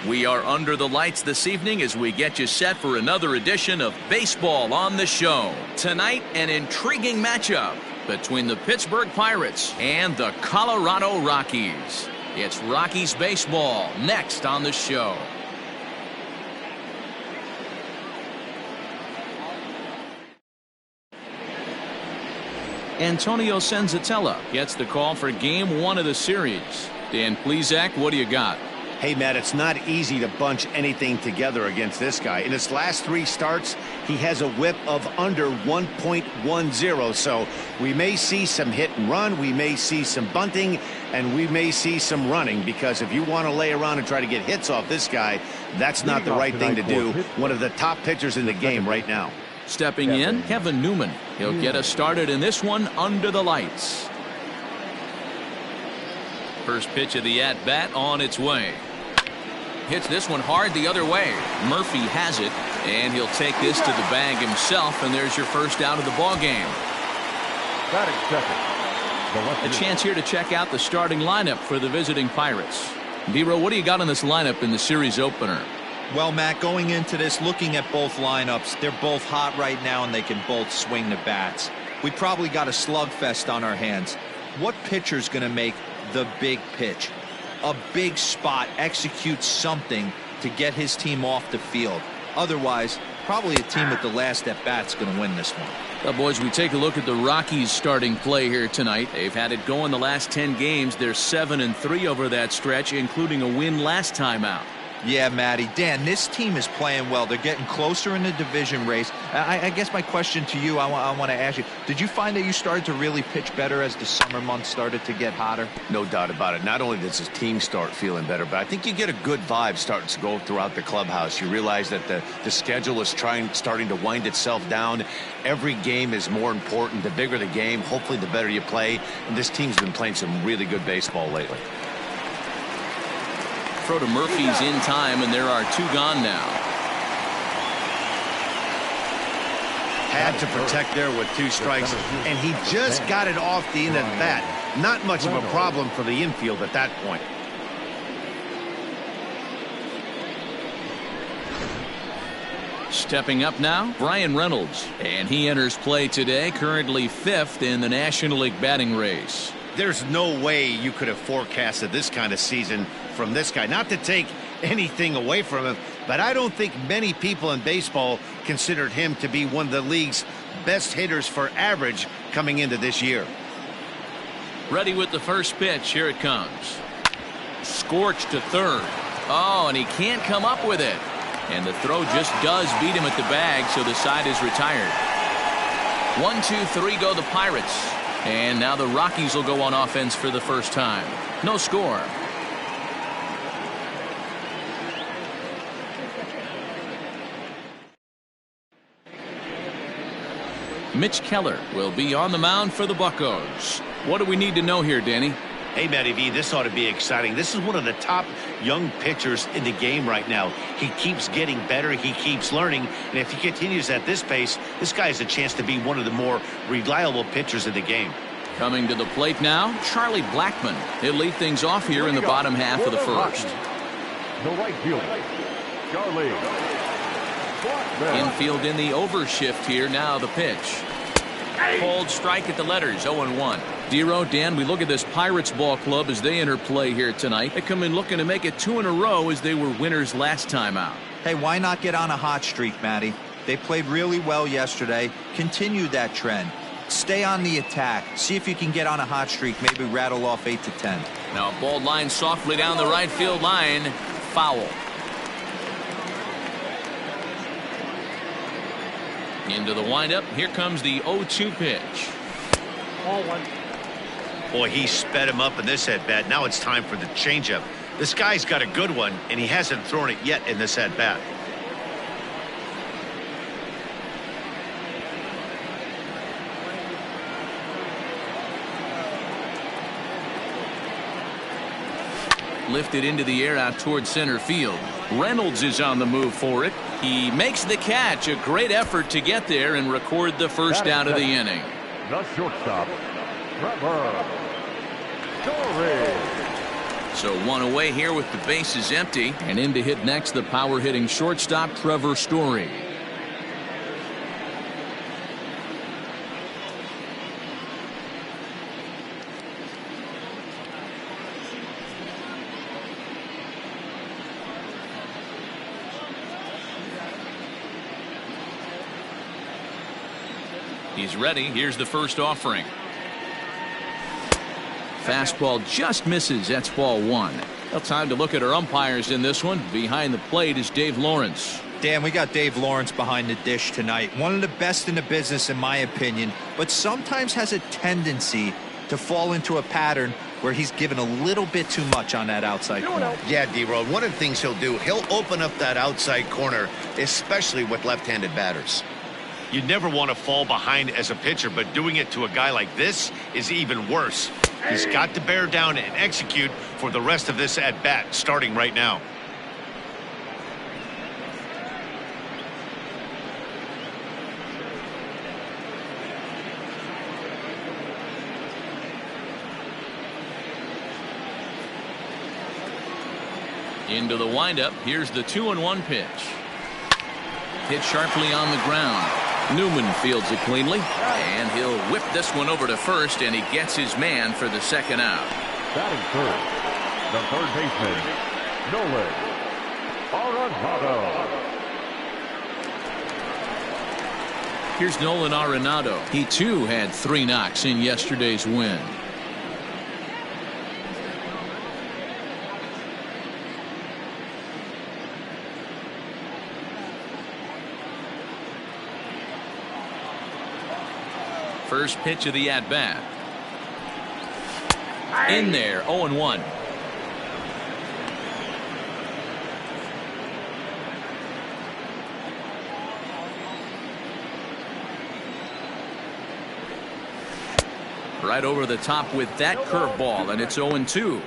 We are under the lights this evening as we get you set for another edition of Baseball on the Show. Tonight, an intriguing matchup between the Pittsburgh Pirates and the Colorado Rockies. It's Rockies baseball next on the show. Antonio Senzatella gets the call for Game 1 of the series. Dan Plesac, what do you got? Hey, Matt, it's not easy to bunch anything together against this guy. In his last 3 starts, he has a whip of under 1.10. So we may see some hit and run, we may see some bunting, and we may see some running, because if you want to lay around and try to get hits off this guy, that's not the right thing to do. One of the top pitchers in the game right now. Stepping in, Kevin Newman. He'll get us started in this one under the lights. First pitch of the at-bat on its way. Hits this one hard the other way. Murphy has it, and he'll take this to the bag himself, and there's your first out of the ball game. A chance here to check out the starting lineup for the visiting Pirates. Dero, what do you got on this lineup in the series opener? Well, Matt, going into this, looking at both lineups, they're both hot right now, and they can both swing the bats. We probably got a slugfest on our hands. What pitcher's going to make the big pitch? A big spot, execute something to get his team off the field. Otherwise, probably a team with the last at bat's going to win this one. Well, boys, we take a look at the Rockies starting play here tonight. They've had it going the last 10 games. They're 7-3 over that stretch, including a win last time out. Yeah, Matty. Dan, this team is playing well. They're getting closer in the division race. I guess my question to you, I want to ask you, did you find that you started to really pitch better as the summer months started to get hotter? No doubt about it. Not only does his team start feeling better, but I think you get a good vibe starting to go throughout the clubhouse. You realize that the schedule is starting to wind itself down. Every game is more important. The bigger the game, hopefully the better you play. And this team's been playing some really good baseball lately. Throw to Murphy's in time, and there are 2 gone now. Had to protect there with 2 strikes, and he just got it off the end of the bat. Not much of a problem for the infield at that point. Stepping up now, Brian Reynolds, and he enters play today, currently 5th in the National League batting race. There's no way you could have forecasted this kind of season from this guy. Not to take anything away from him, but I don't think many people in baseball considered him to be one of the league's best hitters for average coming into this year. Ready with the first pitch. Here it comes. Scorched to third. Oh, and he can't come up with it. And the throw just does beat him at the bag, so the side is retired. 1, 2, 3 go the Pirates. And now the Rockies will go on offense for the first time. No score. Mitch Keller will be on the mound for the Buccos. What do we need to know here, Danny? Hey, Matty V, this ought to be exciting. This is one of the top young pitchers in the game right now. He keeps getting better. He keeps learning. And if he continues at this pace, this guy has a chance to be one of the more reliable pitchers in the game. Coming to the plate now, Charlie Blackmon. He'll lead things off here in the bottom half of the first. The right fielder, Charlie Blackmon. Infield in the overshift here. Now the pitch. Cold strike at the letters, 0-1. Dero, Dan, we look at this Pirates ball club as they enter play here tonight. They come in looking to make it 2 in a row as they were winners last time out. Hey, why not get on a hot streak, Matty? They played really well yesterday. Continue that trend. Stay on the attack. See if you can get on a hot streak. Maybe rattle off 8 to 10. Now a ball line softly down the right field line. Foul. Into the windup. Here comes the 0-2 pitch. Ball 1. Boy, he sped him up in this at-bat. Now it's time for the changeup. This guy's got a good one, and he hasn't thrown it yet in this at-bat. Lifted into the air out toward center field. Reynolds is on the move for it. He makes the catch. A great effort to get there and record the first out of the inning. The shortstop, Trevor Story. So one away here with the bases empty. And in to hit next, the power hitting shortstop Trevor Story. He's ready. Here's the first offering. Fastball just misses. That's ball one. Well, time to look at our umpires in this one. Behind the plate is Dave Lawrence. Dan, we got Dave Lawrence behind the dish tonight. One of the best in the business, in my opinion, but sometimes has a tendency to fall into a pattern where he's given a little bit too much on that outside corner. Yeah, D-Road, one of the things he'll do, he'll open up that outside corner, especially with left-handed batters. You never want to fall behind as a pitcher, but doing it to a guy like this is even worse. He's got to bear down and execute for the rest of this at-bat, starting right now. Into the windup. Here's the 2-1 pitch. Hit sharply on the ground. Newman fields it cleanly, and he'll whip this one over to first, and he gets his man for the second out. Batting third, the third baseman, Nolan Arenado. Here's Nolan Arenado. He too had 3 knocks in yesterday's win. First pitch of the at-bat. In there, 0-1. Right over the top with that curveball, and it's 0-2.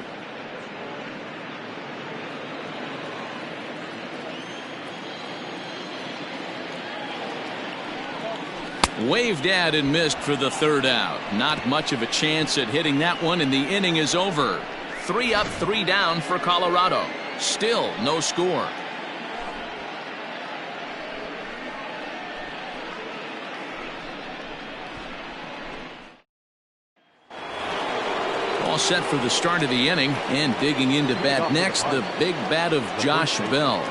Waved at and missed for the third out. Not much of a chance at hitting that one, and the inning is over. 3 up, 3 down for Colorado. Still no score. All set for the start of the inning, and digging into bat next, the big bat of Josh Bell.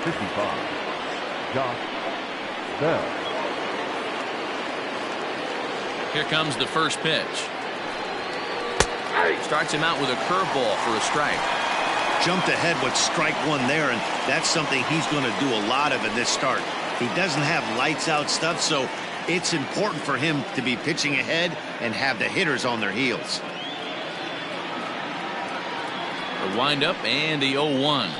55, Josh Bell. Here comes the first pitch. Starts him out with a curveball for a strike. Jumped ahead with strike one there, and that's something he's going to do a lot of in this start. He doesn't have lights out stuff, so it's important for him to be pitching ahead and have the hitters on their heels. A windup and the 0-1.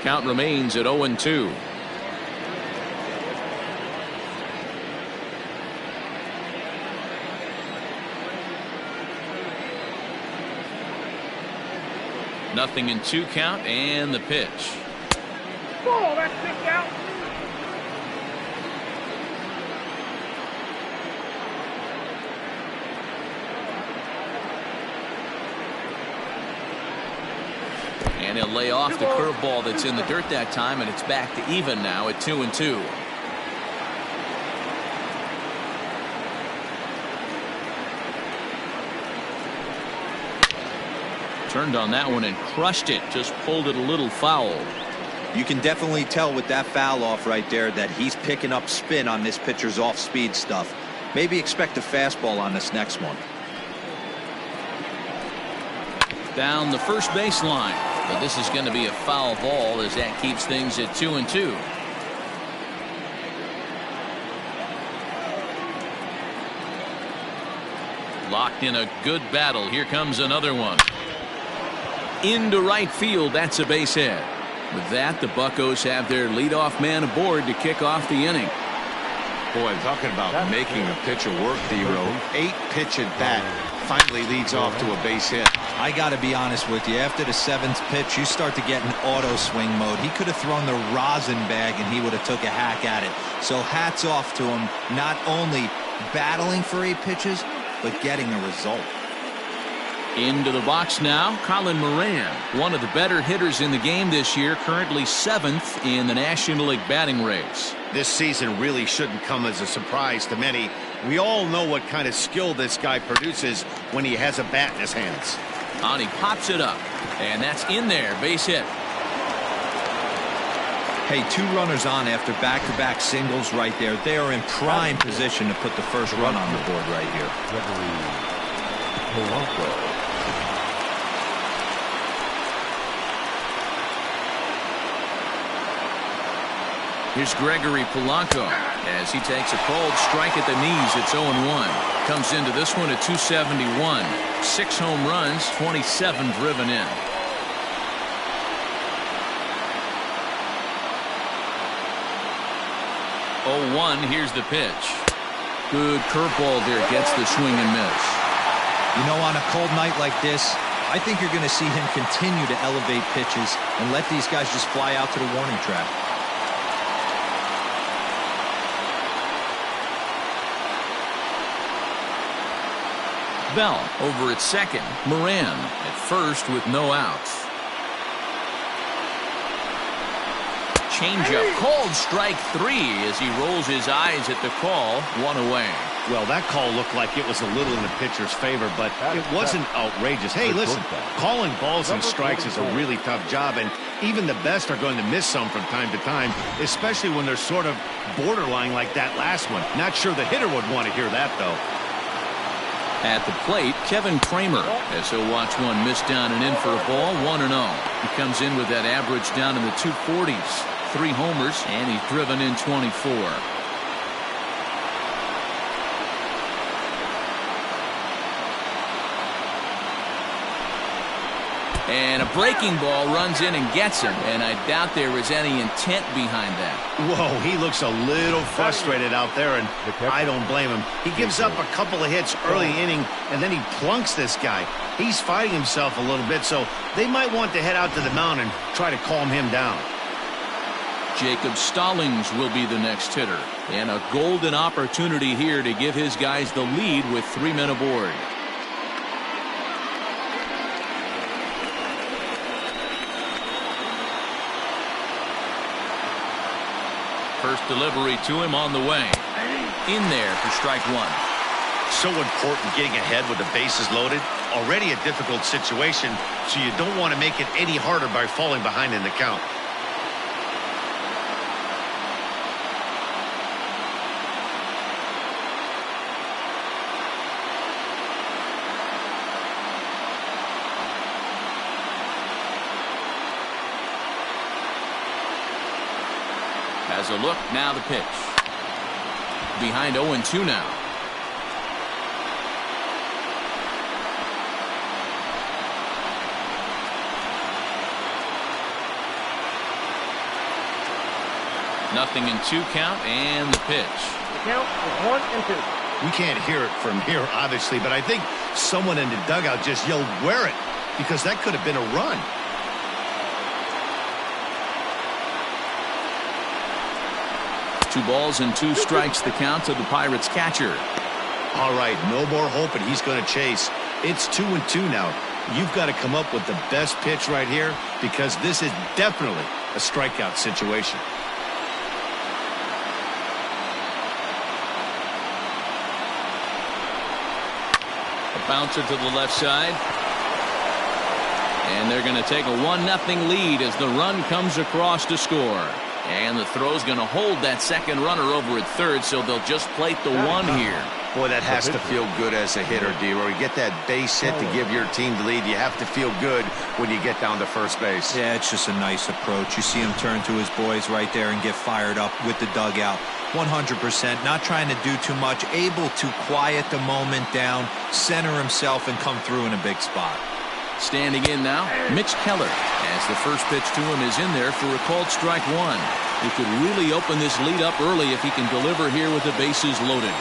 Count remains at 0-2. Nothing in 2 count and the pitch. Oh, that's kicked out. And he'll lay off the curveball that's in the dirt that time, and it's back to even now at 2-2. Turned on that one and crushed it. Just pulled it a little foul. You can definitely tell with that foul off right there that he's picking up spin on this pitcher's off-speed stuff. Maybe expect a fastball on this next one. Down the first baseline. But this is going to be a foul ball as that keeps things at 2-2. Locked in a good battle. Here comes another one. Into right field. That's a base hit. With that, the Buccos have their leadoff man aboard to kick off the inning. Boy, talking about making a pitcher work, D-Row. 8-pitch at bat finally leads off to a base hit. I got to be honest with you. After the 7th pitch, you start to get in auto swing mode. He could have thrown the rosin bag and he would have took a hack at it. So hats off to him, not only battling for 8 pitches, but getting a result. Into the box now, Colin Moran, one of the better hitters in the game this year, currently 7th in the National League batting race. This season really shouldn't come as a surprise to many. We all know what kind of skill this guy produces when he has a bat in his hands. On he pops it up, and that's in there, base hit. Hey, 2 runners on after back-to-back singles right there. They are in prime position to put the first run on the board right here. Here's Gregory Polanco as he takes a cold strike at the knees. It's 0-1. Comes into this one at 271. 6 home runs, 27 driven in. Here's the pitch. Good curveball there. Gets the swing and miss. You know, on a cold night like this, I think you're going to see him continue to elevate pitches and let these guys just fly out to the warning track. Bell over at second. Moran at first with no outs. Changeup, called strike 3 as he rolls his eyes at the call. 1 away. Well, that call looked like it was a little in the pitcher's favor, but it wasn't outrageous. Hey, listen, calling balls and strikes is a really tough job, and even the best are going to miss some from time to time, especially when they're sort of borderline like that last one. Not sure the hitter would want to hear that, though. At the plate, Kevin Kramer, as he'll watch one miss down and in for a ball. 1-0. He comes in with that average down in the 240s. 3 homers, and he's driven in 24. And a breaking ball runs in and gets him, and I doubt there was any intent behind that. Whoa, he looks a little frustrated out there, and I don't blame him. He gives up a couple of hits early inning, and then he plunks this guy. He's fighting himself a little bit, so they might want to head out to the mound and try to calm him down. Jacob Stallings will be the next hitter. And a golden opportunity here to give his guys the lead with 3 men aboard. First delivery to him on the way. In there for strike 1. So important getting ahead with the bases loaded. Already a difficult situation, so you don't want to make it any harder by falling behind in the count. Has a look, now the pitch. Behind 0-2 now. Nothing in 2 count, and the pitch. The count is 1-2. We can't hear it from here, obviously, but I think someone in the dugout just yelled, "Wear it," because that could have been a run. 2 balls and 2 strikes the count to the Pirates catcher. All right, no more hoping he's going to chase. It's 2-2 now. You've got to come up with the best pitch right here, because this is definitely a strikeout situation. A bouncer to the left side. And they're going to take a 1-0 lead as the run comes across to score. And the throw's going to hold that second runner over at third, so they'll just plate the 1 here. Boy, that has to feel good as a hitter, D-Roy. You get that base hit to give your team the lead. You have to feel good when you get down to first base. Yeah, it's just a nice approach. You see him turn to his boys right there and get fired up with the dugout. 100%, not trying to do too much, able to quiet the moment down, center himself, and come through in a big spot. Standing in now, Mitch Keller, as the first pitch to him is in there for a called strike 1. He could really open this lead up early if he can deliver here with the bases loaded.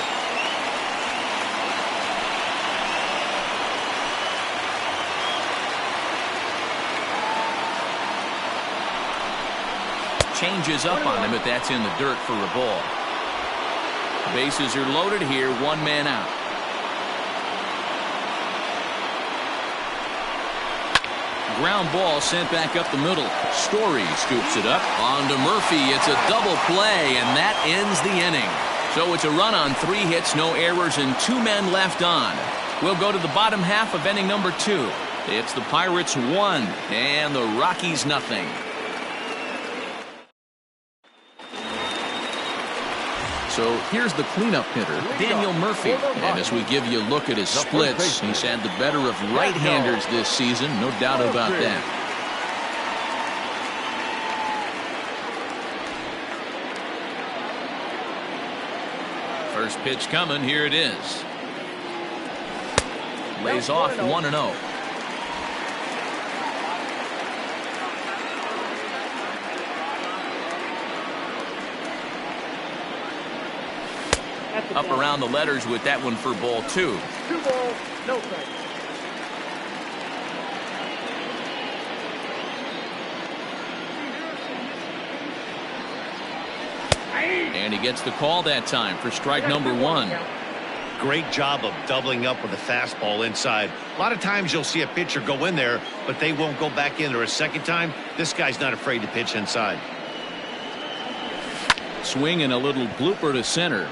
Changes up on him, but that's in the dirt for a ball. Bases are loaded here, 1 man out. Ground ball sent back up the middle. Story scoops it up onto Murphy. It's a double play, and that ends the inning. So it's a run on 3 hits, no errors, and 2 men left on. We'll go to the bottom half of inning number 2. It's the Pirates 1 and the Rockies nothing. So here's the cleanup hitter, Daniel Murphy. And as we give you a look at his splits, he's had the better of right-handers this season, no doubt about that. First pitch coming, here it is. Lays off 1-0. Up around the letters with that one for ball 2. 2 balls, no strikes. And he gets the call that time for strike number 1. Great job of doubling up with a fastball inside. A lot of times you'll see a pitcher go in there, but they won't go back in there a second time. This guy's not afraid to pitch inside. Swing and a little blooper to center.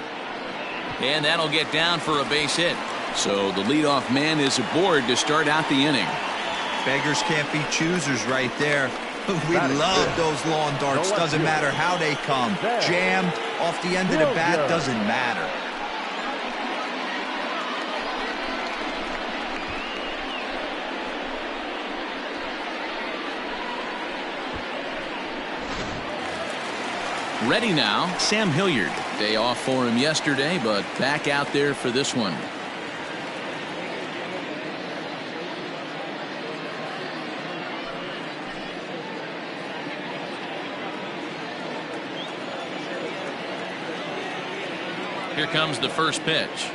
And that'll get down for a base hit. So the leadoff man is aboard to start out the inning. Beggars can't be choosers right there. We love those lawn darts. Doesn't matter how they come. Jammed off the end of the bat, doesn't matter. Ready now, Sam Hilliard. Day off for him yesterday, but back out there for this one. Here comes the first pitch.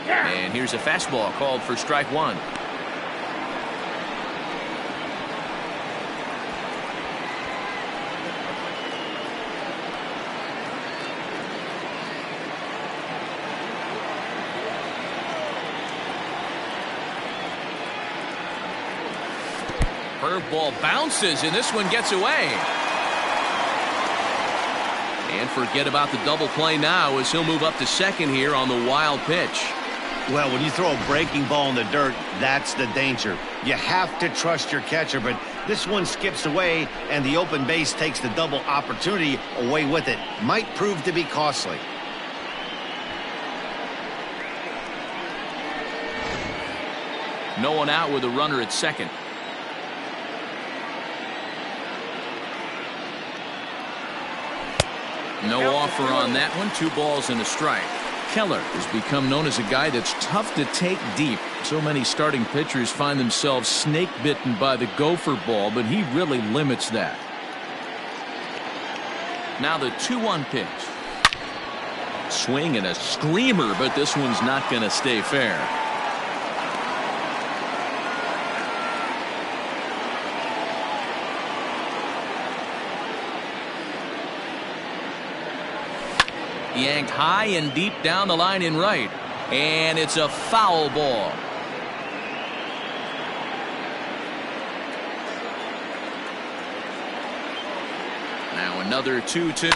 And here's a fastball called for strike 1. Curveball bounces, and this one gets away. And forget about the double play now as he'll move up to second here on the wild pitch. Well, when you throw a breaking ball in the dirt, that's the danger. You have to trust your catcher, but this one skips away, and the open base takes the double opportunity away with it. Might prove to be costly. No one out with a runner at second. No offer on that one. 2 balls and a strike. Keller has become known as a guy that's tough to take deep. So many starting pitchers find themselves snake bitten by the gopher ball, but he really limits that. Now the 2-1 pitch. Swing and a screamer, but this one's not going to stay fair. Yanked high and deep down the line in right, and it's a foul ball. Now another 2-2.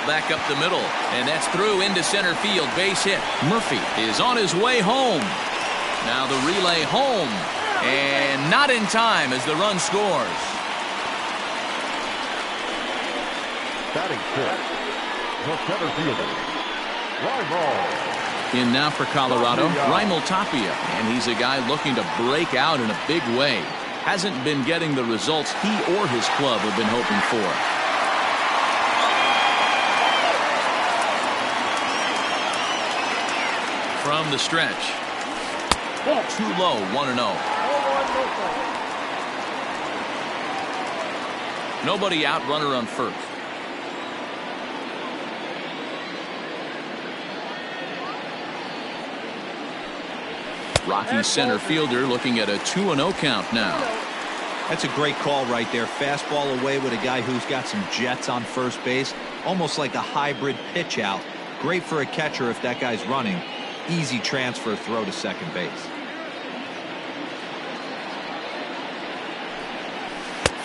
Back up the middle, and that's through into center field. Base hit. Murphy is on his way home. Now the relay home, and not in time as the run scores. Batting fifth, the center fielder, Raimel. In now for Colorado, Raimel Tapia, and he's a guy looking to break out in a big way. Hasn't been getting the results he or his club have been hoping for. From the stretch. Too low, 1-0. Nobody out, runner on first. Rockies center fielder looking at a 2-0 count now. That's a great call right there. Fastball away with a guy who's got some jets on first base. Almost like a hybrid pitch out. Great for a catcher if that guy's running. Easy transfer throw to second base.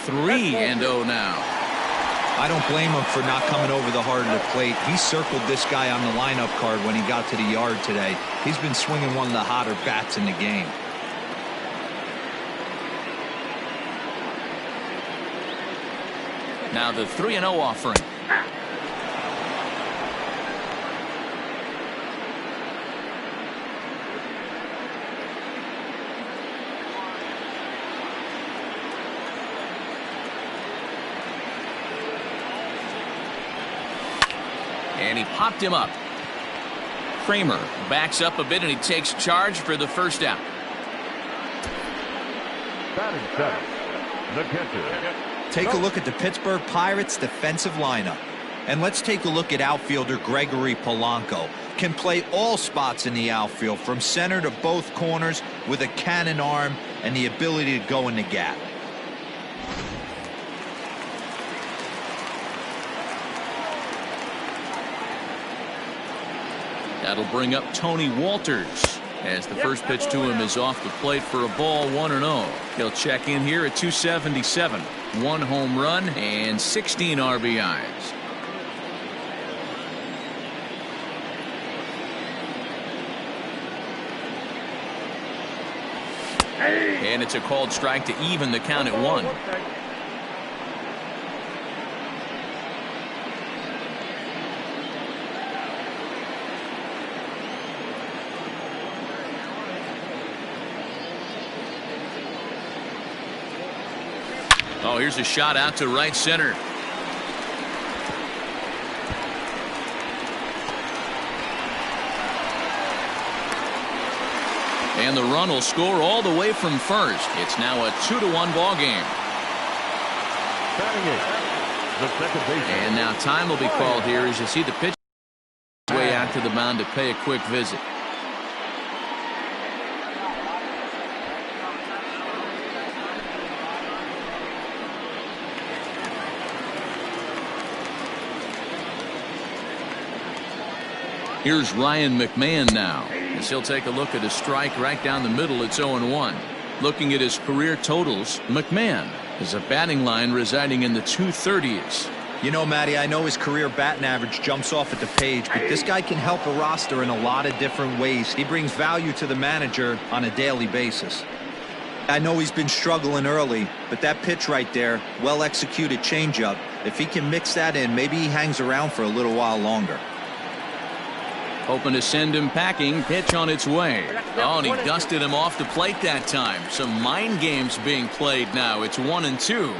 3-0 now. I don't blame him for not coming over the heart of the plate. He circled this guy on the lineup card when he got to the yard today. He's been swinging one of the hotter bats in the game. Now the 3-0 offering. And he popped him up. Kramer backs up a bit and he takes charge for the first out. Batting seventh, the catcher. Take a look at the Pittsburgh Pirates defensive lineup. And let's take a look at outfielder Gregory Polanco. Can play all spots in the outfield from center to both corners with a cannon arm and the ability to go in the gap. That'll bring up Tony Walters as the first pitch to him is off the plate for a ball, 1-0. He'll check in here at 277. 1 home run and 16 RBIs. And it's a called strike to even the count at 1. Oh, here's a shot out to right center. And the run will score all the way from first. It's now a 2-1 ball game. Batting eighth, the second baseman. And now time will be called here as you see the pitcher way out to the mound to pay a quick visit. Here's Ryan McMahon now as he'll take a look at a strike right down the middle. It's 0-1. Looking at his career totals, McMahon has a batting line residing in the 230s. You know, Matty, I know his career batting average jumps off at the page, but this guy can help a roster in a lot of different ways. He brings value to the manager on a daily basis. I know he's been struggling early, but that pitch right there, well-executed changeup, if he can mix that in, maybe he hangs around for a little while longer. Hoping to send him packing. Pitch on its way. Oh, and he dusted him off the plate that time. Some mind games being played now. It's 1-2.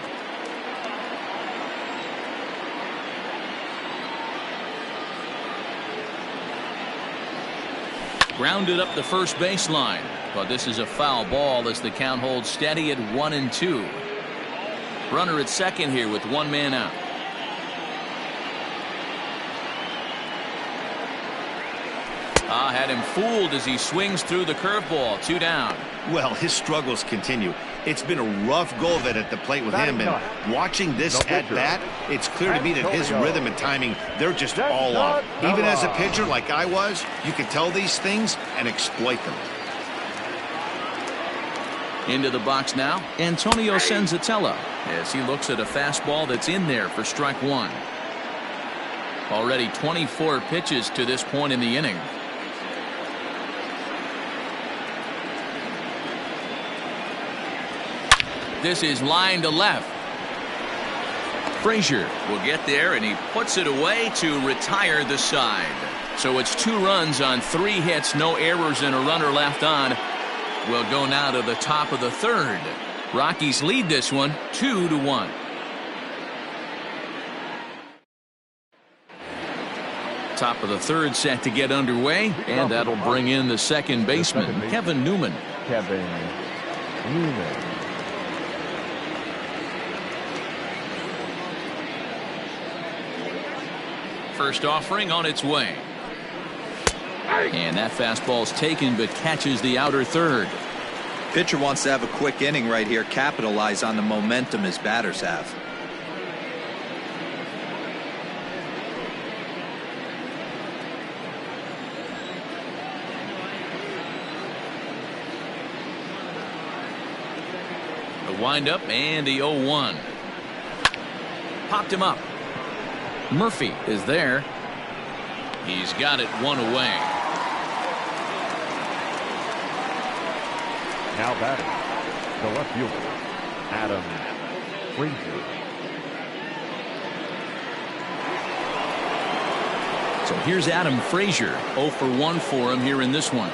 Grounded up the first baseline, but this is a foul ball as the count holds steady at 1-2. Runner at second here with one man out. Had him fooled as he swings through the curveball. 2 down. Well, his struggles continue. It's been a rough go of it at the plate with him, and watching this at bat, it's clear to me that his rhythm and timing, they're just all off. Even as a pitcher like I was, you can tell these things and exploit them. Into the box now, Antonio Senzatella, as he looks at a fastball that's in there for strike one. Already 24 pitches to this point in the inning. This is line to left. Frazier will get there, and he puts it away to retire the side. So it's 2 runs on 3 hits, no errors, and a runner left on. We'll go now to the top of the third. Rockies lead this one 2-1. Top of the third set to get underway, and that'll bring in the second baseman, Kevin Newman. First offering on its way. And that fastball's taken but catches the outer third. Pitcher wants to have a quick inning right here, capitalize on the momentum his batters have. The windup and the 0-1. Popped him up. Murphy is there. He's got it 1 away. Now batting, the left fielder, Adam Frazier. So here's Adam Frazier. 0 for 1 for him here in this one.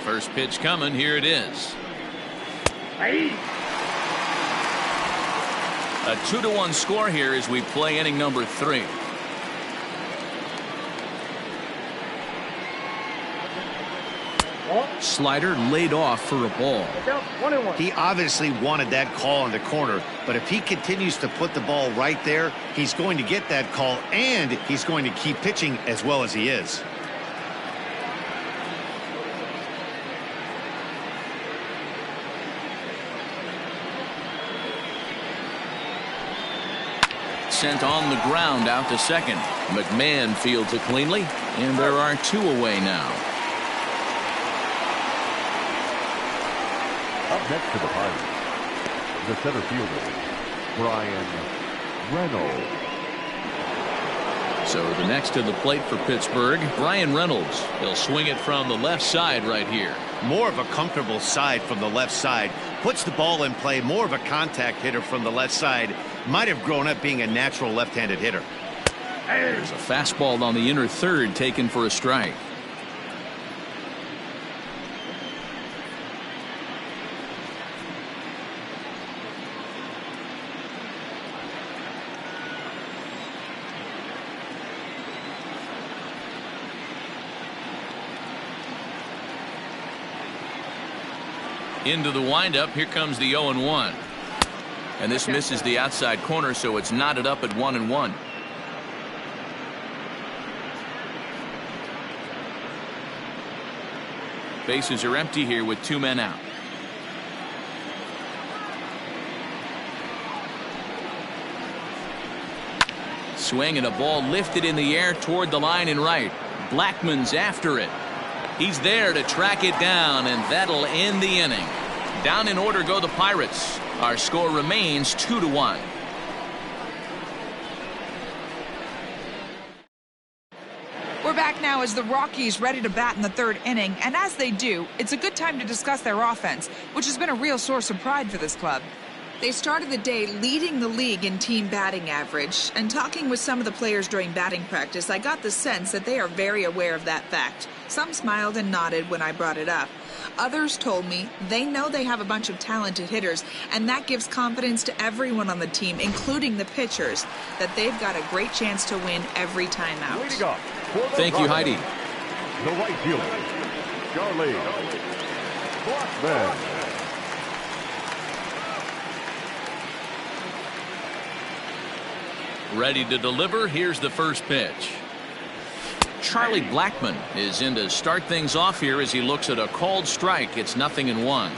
First pitch coming. Here it is. A 2-1 score here as we play inning number 3. Slider laid off for a ball. He obviously wanted that call in the corner, but if he continues to put the ball right there, he's going to get that call, and he's going to keep pitching as well as he is. Sent on the ground out to second. McMahon fields it cleanly, and there are 2 away now. Up next to the Pirates, the center fielder, Brian Reynolds. So the next to the plate for Pittsburgh, Brian Reynolds. He'll swing it from the left side right here. More of a comfortable side from the left side. Puts the ball in play. More of a contact hitter from the left side. Might have grown up being a natural left-handed hitter. There's a fastball on the inner third taken for a strike. Into the windup. Here comes the 0-1. And this misses the outside corner, so it's knotted up at 1-1. Bases are empty here with 2 men out. swing and a ball lifted in the air toward the line and right. Blackman's after it. He's there to track it down, and that'll end the inning. Down in order go the Pirates. Our score remains 2-1. We're back now as the Rockies ready to bat in the third inning, and as they do, it's a good time to discuss their offense, which has been a real source of pride for this club. They started the day leading the league in team batting average, and talking with some of the players during batting practice, I got the sense that they are very aware of that fact. Some smiled and nodded when I brought it up. Others told me they know they have a bunch of talented hitters, and that gives confidence to everyone on the team, including the pitchers, that they've got a great chance to win every time out. Thank you, Heidi. The right fielder, Charlie Blackman. Ready to deliver. Here's the first pitch. Charlie Blackman is in to start things off here as he looks at a called strike. It's 0-1.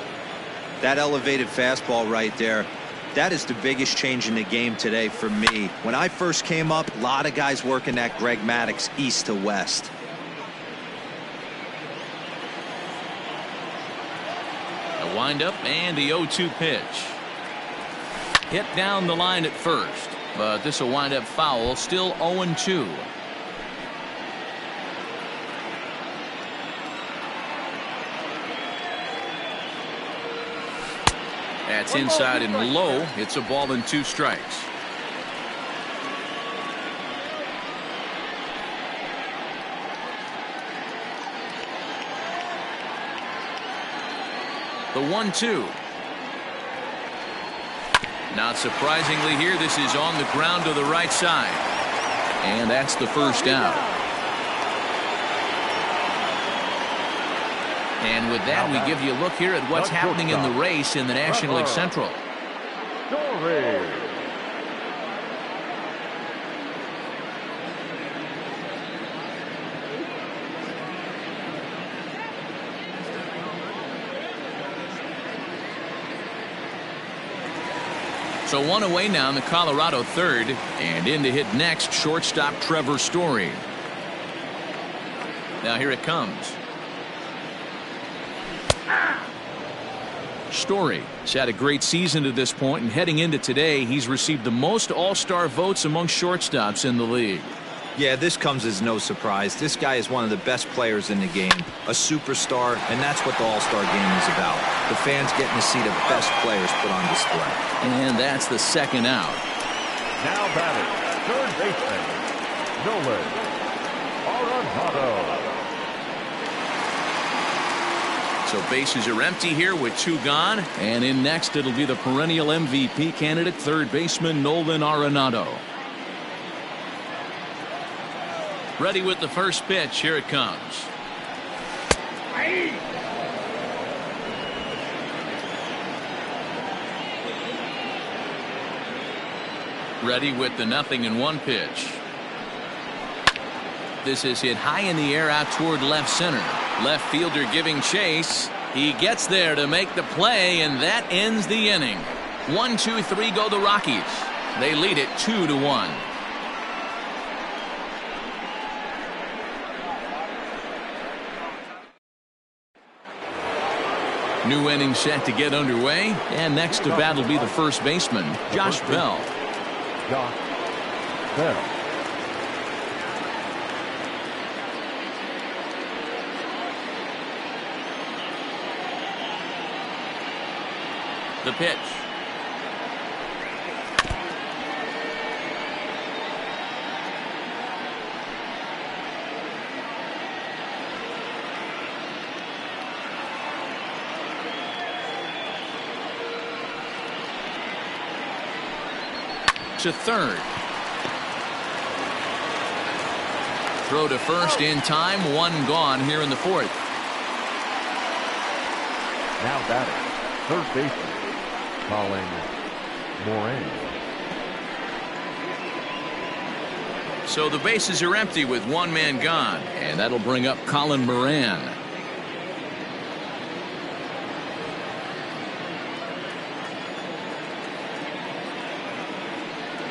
That elevated fastball right there, that is the biggest change in the game today for me. When I first came up, a lot of guys working that Greg Maddux east to west. A windup and the 0-2 pitch. Hit down the line at first, but this will wind up foul. Still 0-2. That's inside and low. It's a ball and 2 strikes. The 1-2. Not surprisingly here, this is on the ground to the right side. And that's the first out. And with that, we give you a look here at what's happening in the race in the National League Central. So one away now in the Colorado third, and in to hit next, shortstop Trevor Story. Now here it comes. Story has had a great season to this point, and heading into today, he's received the most all-star votes among shortstops in the league. Yeah, this comes as no surprise. This guy is one of the best players in the game, a superstar, and that's what the All-Star game is about. The fans getting to see the best players put on display. And that's the second out. Now batting, third baseman, Nolan Arenado. So bases are empty here with 2 gone, and in next it'll be the perennial MVP candidate, third baseman Nolan Arenado. Ready with the first pitch. Here it comes. Ready with the 0-1 pitch. This is hit high in the air out toward left center. Left fielder giving chase. He gets there to make the play, and that ends the inning. 1-2-3 go the Rockies. They lead it 2-1. New inning set to get underway, and next to bat will be the first baseman, Josh Bell. Josh Bell. The pitch. To third. Throw to first in time. 1 gone here in the fourth. Now batting, third baseman, Colin Moran. So the bases are empty with 1 man gone, and that'll bring up Colin Moran.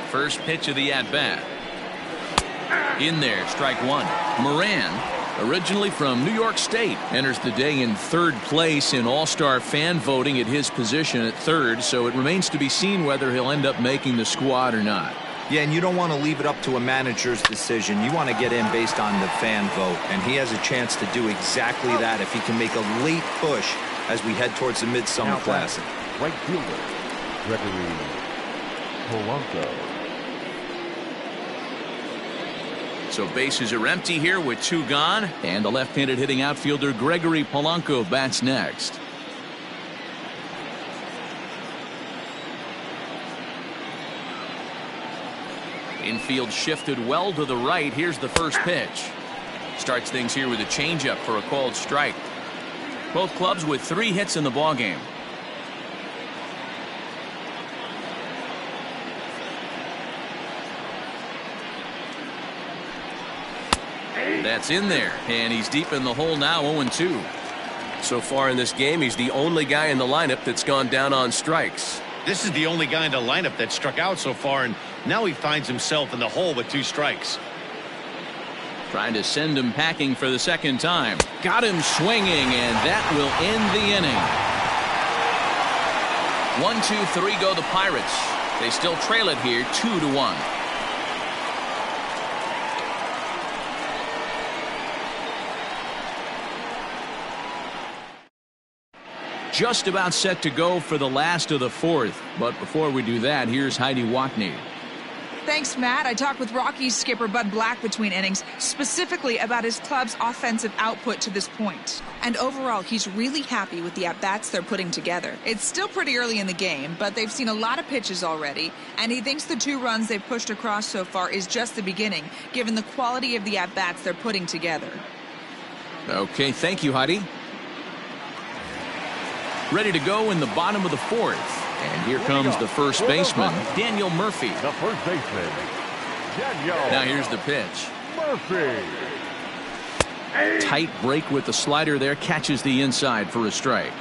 First pitch of the at-bat. In there, strike one. Moran, originally from New York State, enters the day in third place in All-Star fan voting at his position at third, so it remains to be seen whether he'll end up making the squad or not. Yeah, and you don't want to leave it up to a manager's decision. You want to get in based on the fan vote, and he has a chance to do exactly that if he can make a late push as we head towards the Midsummer Classic. Right fielder, Gregory Polanco. So bases are empty here with two gone, and the left-handed hitting outfielder Gregory Polanco bats next. Infield shifted well to the right. Here's the first pitch. Starts things here with a changeup for a called strike. Both clubs with 3 hits in the ballgame. That's in there, and he's deep in the hole now, 0-2. So far in this game, he's the only guy in the lineup that's gone down on strikes. This is the only guy in the lineup that struck out so far, and now he finds himself in the hole with 2 strikes. Trying to send him packing for the second time. Got him swinging, and that will end the inning. 1-2-3 go the Pirates. They still trail it here 2-1. Just about set to go for the last of the 4th. But before we do that, here's Heidi Watney. Thanks, Matt. I talked with Rockies skipper Bud Black between innings, specifically about his club's offensive output to this point. And overall, he's really happy with the at-bats they're putting together. It's still pretty early in the game, but they've seen a lot of pitches already, and he thinks the 2 runs they've pushed across so far is just the beginning, given the quality of the at-bats they're putting together. Okay, thank you, Heidi. Ready to go in the bottom of the 4th. And here comes the first baseman, Daniel Murphy. The first baseman, Daniel. Now here's the pitch. Murphy. Tight break with the slider there, catches the inside for a strike.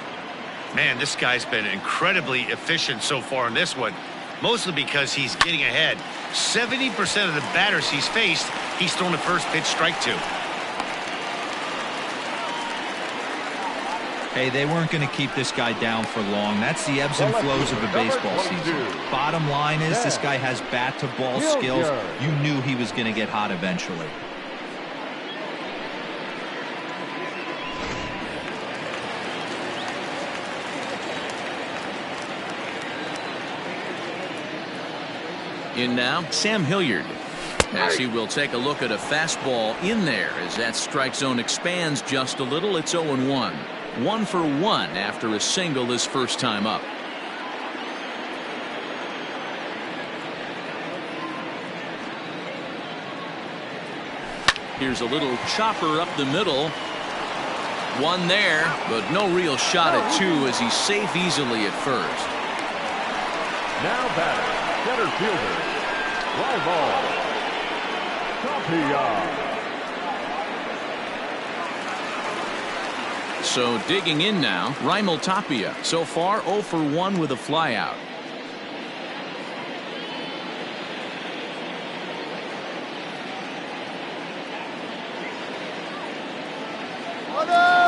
Man, this guy's been incredibly efficient so far in this one, mostly because he's getting ahead. 70% of the batters he's faced, he's thrown the first pitch strike to. Hey, they weren't going to keep this guy down for long. That's the ebbs and flows of a baseball season. Bottom line is this guy has bat-to-ball skills. You knew he was going to get hot eventually. In now, Sam Hilliard. As he will take a look at a fastball in there as that strike zone expands just a little. It's 0-1. 1 for 1 after a single his first time up. Here's a little chopper up the middle. 1 there, but no real shot at 2 as he's safe easily at first. Now batter, center fielder, Tapia. So digging in now, Raimel Tapia. So far 0 for 1 with a flyout.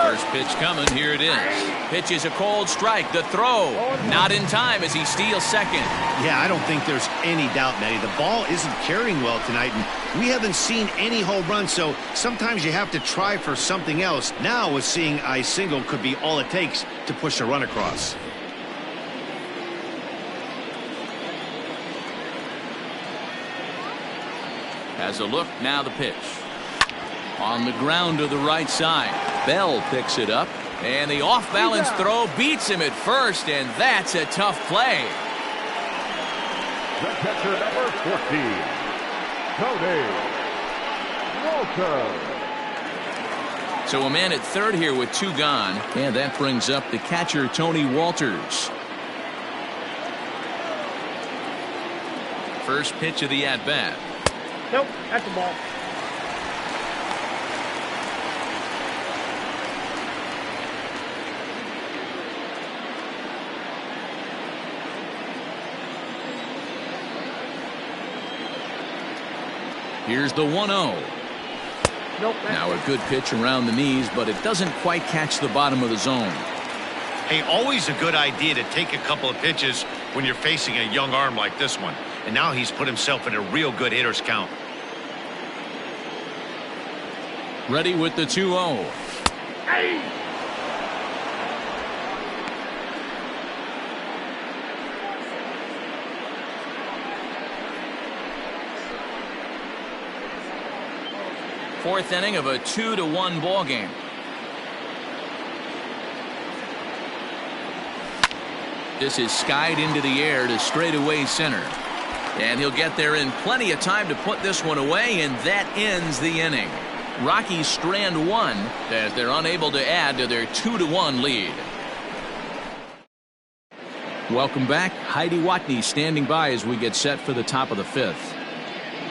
First pitch coming. Here it is. Pitch is a cold strike. The throw not in time as he steals second. Yeah, I don't think there's any doubt, Matty. The ball isn't carrying well tonight, and we haven't seen any home runs, so sometimes you have to try for something else. Now, with seeing a single could be all it takes to push a run across. Has a look. Now the pitch. On the ground to the right side. Bell picks it up. And the off-balance throw beats him at first, and that's a tough play. The catcher, number 14, Tony Walter. So a man at third here with 2 gone, and that brings up the catcher, Tony Walters. First pitch of the at-bat. Nope, that's the ball. Here's the 1-0. Nope. Now a good pitch around the knees, but it doesn't quite catch the bottom of the zone. Hey, always a good idea to take a couple of pitches when you're facing a young arm like this one. And now he's put himself in a real good hitter's count. Ready with the 2-0. Hey! Fourth inning of a 2-1 ball game. This is skied into the air to straightaway center. And he'll get there in plenty of time to put this one away, and that ends the inning. Rockies strand one as they're unable to add to their 2-1 lead. Welcome back. Heidi Watney standing by as we get set for the top of the fifth.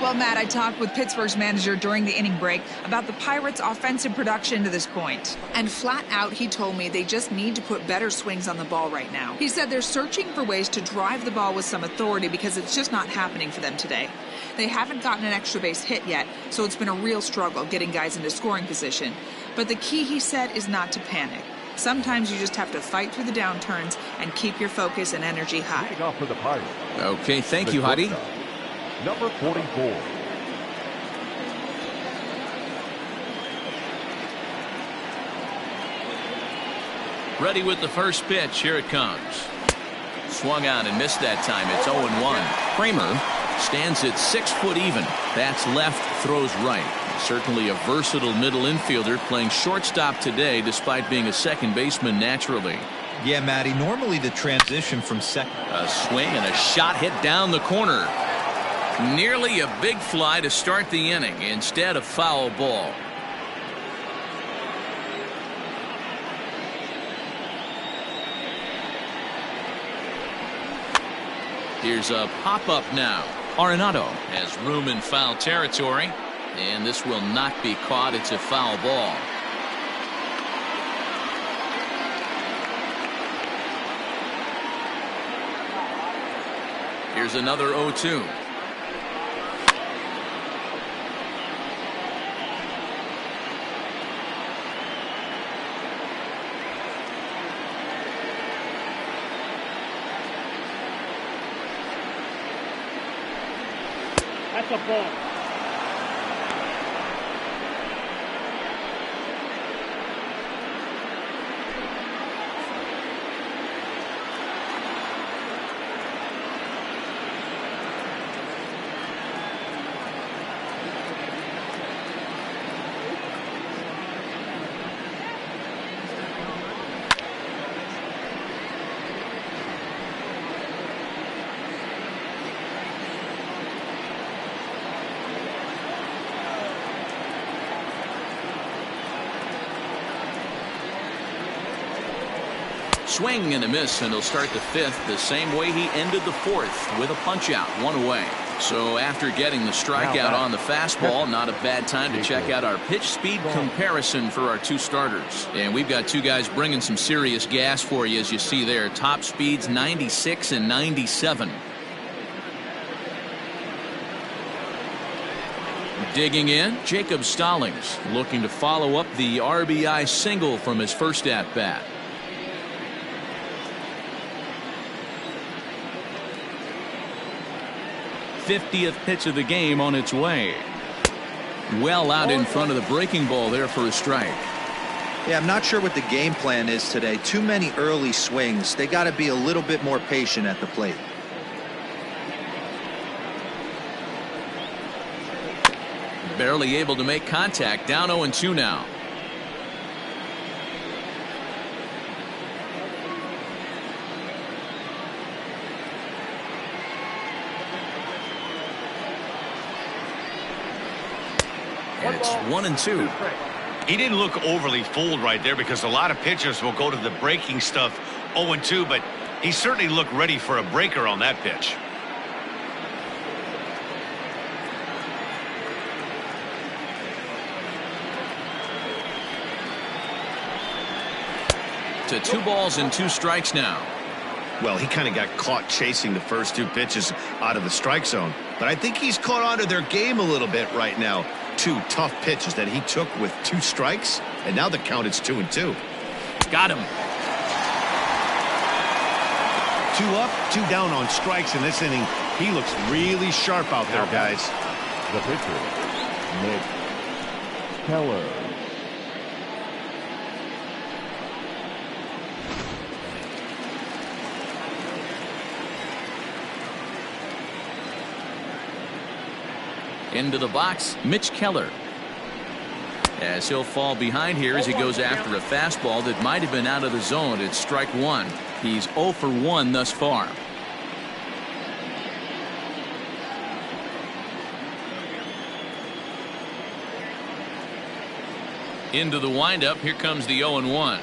Well, Matt, I talked with Pittsburgh's manager during the inning break about the Pirates' offensive production to this point. And flat out, he told me they just need to put better swings on the ball right now. He said they're searching for ways to drive the ball with some authority because it's just not happening for them today. They haven't gotten an extra base hit yet, so it's been a real struggle getting guys into scoring position. But the key, he said, is not to panic. Sometimes you just have to fight through the downturns and keep your focus and energy high. Leading off for the Pirates. Okay, thank you, Heidi. Number 44. Ready with the first pitch. Here it comes. Swung on and missed that time. It's 0-1. Kramer stands at 6 foot even. Bats left, throws right. Certainly a versatile middle infielder playing shortstop today despite being a second baseman naturally. Yeah, Matty, normally the transition from second. A swing and a shot hit down the corner. Nearly a big fly to start the inning. Instead, a foul ball. Here's a pop-up now. Arenado has room in foul territory, and this will not be caught. It's a foul ball. Here's another 0-2. That's a ball. Swing and a miss, and he'll start the fifth the same way he ended the fourth, with a punch out, one away. So after getting the strikeout on the fastball, not a bad time to check out our pitch speed comparison for our two starters. And we've got two guys bringing some serious gas for you, as you see there. Top speeds 96 and 97. Digging in, Jacob Stallings looking to follow up the RBI single from his first at-bat. '50th pitch of the game on its way. Well out in front of the breaking ball there for a strike. Yeah, I'm not sure what the game plan is today. Too many early swings. They got to be a little bit more patient at the plate. Barely able to make contact. Down 0-2 now. And it's 1-2. He didn't look overly fooled right there, because a lot of pitchers will go to the breaking stuff 0-2, but he certainly looked ready for a breaker on that pitch. To 2 balls and 2 strikes now. Well, he kind of got caught chasing the first 2 pitches out of the strike zone. But I think he's caught on to their game a little bit right now. 2 tough pitches that he took with 2 strikes, and now the count is 2-2. Got him. 2 up, 2 down on strikes in this inning. He looks really sharp out there, guys. The pitcher, Mitch Keller. Into the box, Mitch Keller. As he'll fall behind here as he goes after a fastball that might have been out of the zone. It's strike 1. He's 0 for 1 thus far. Into the windup. Here comes the 0-1.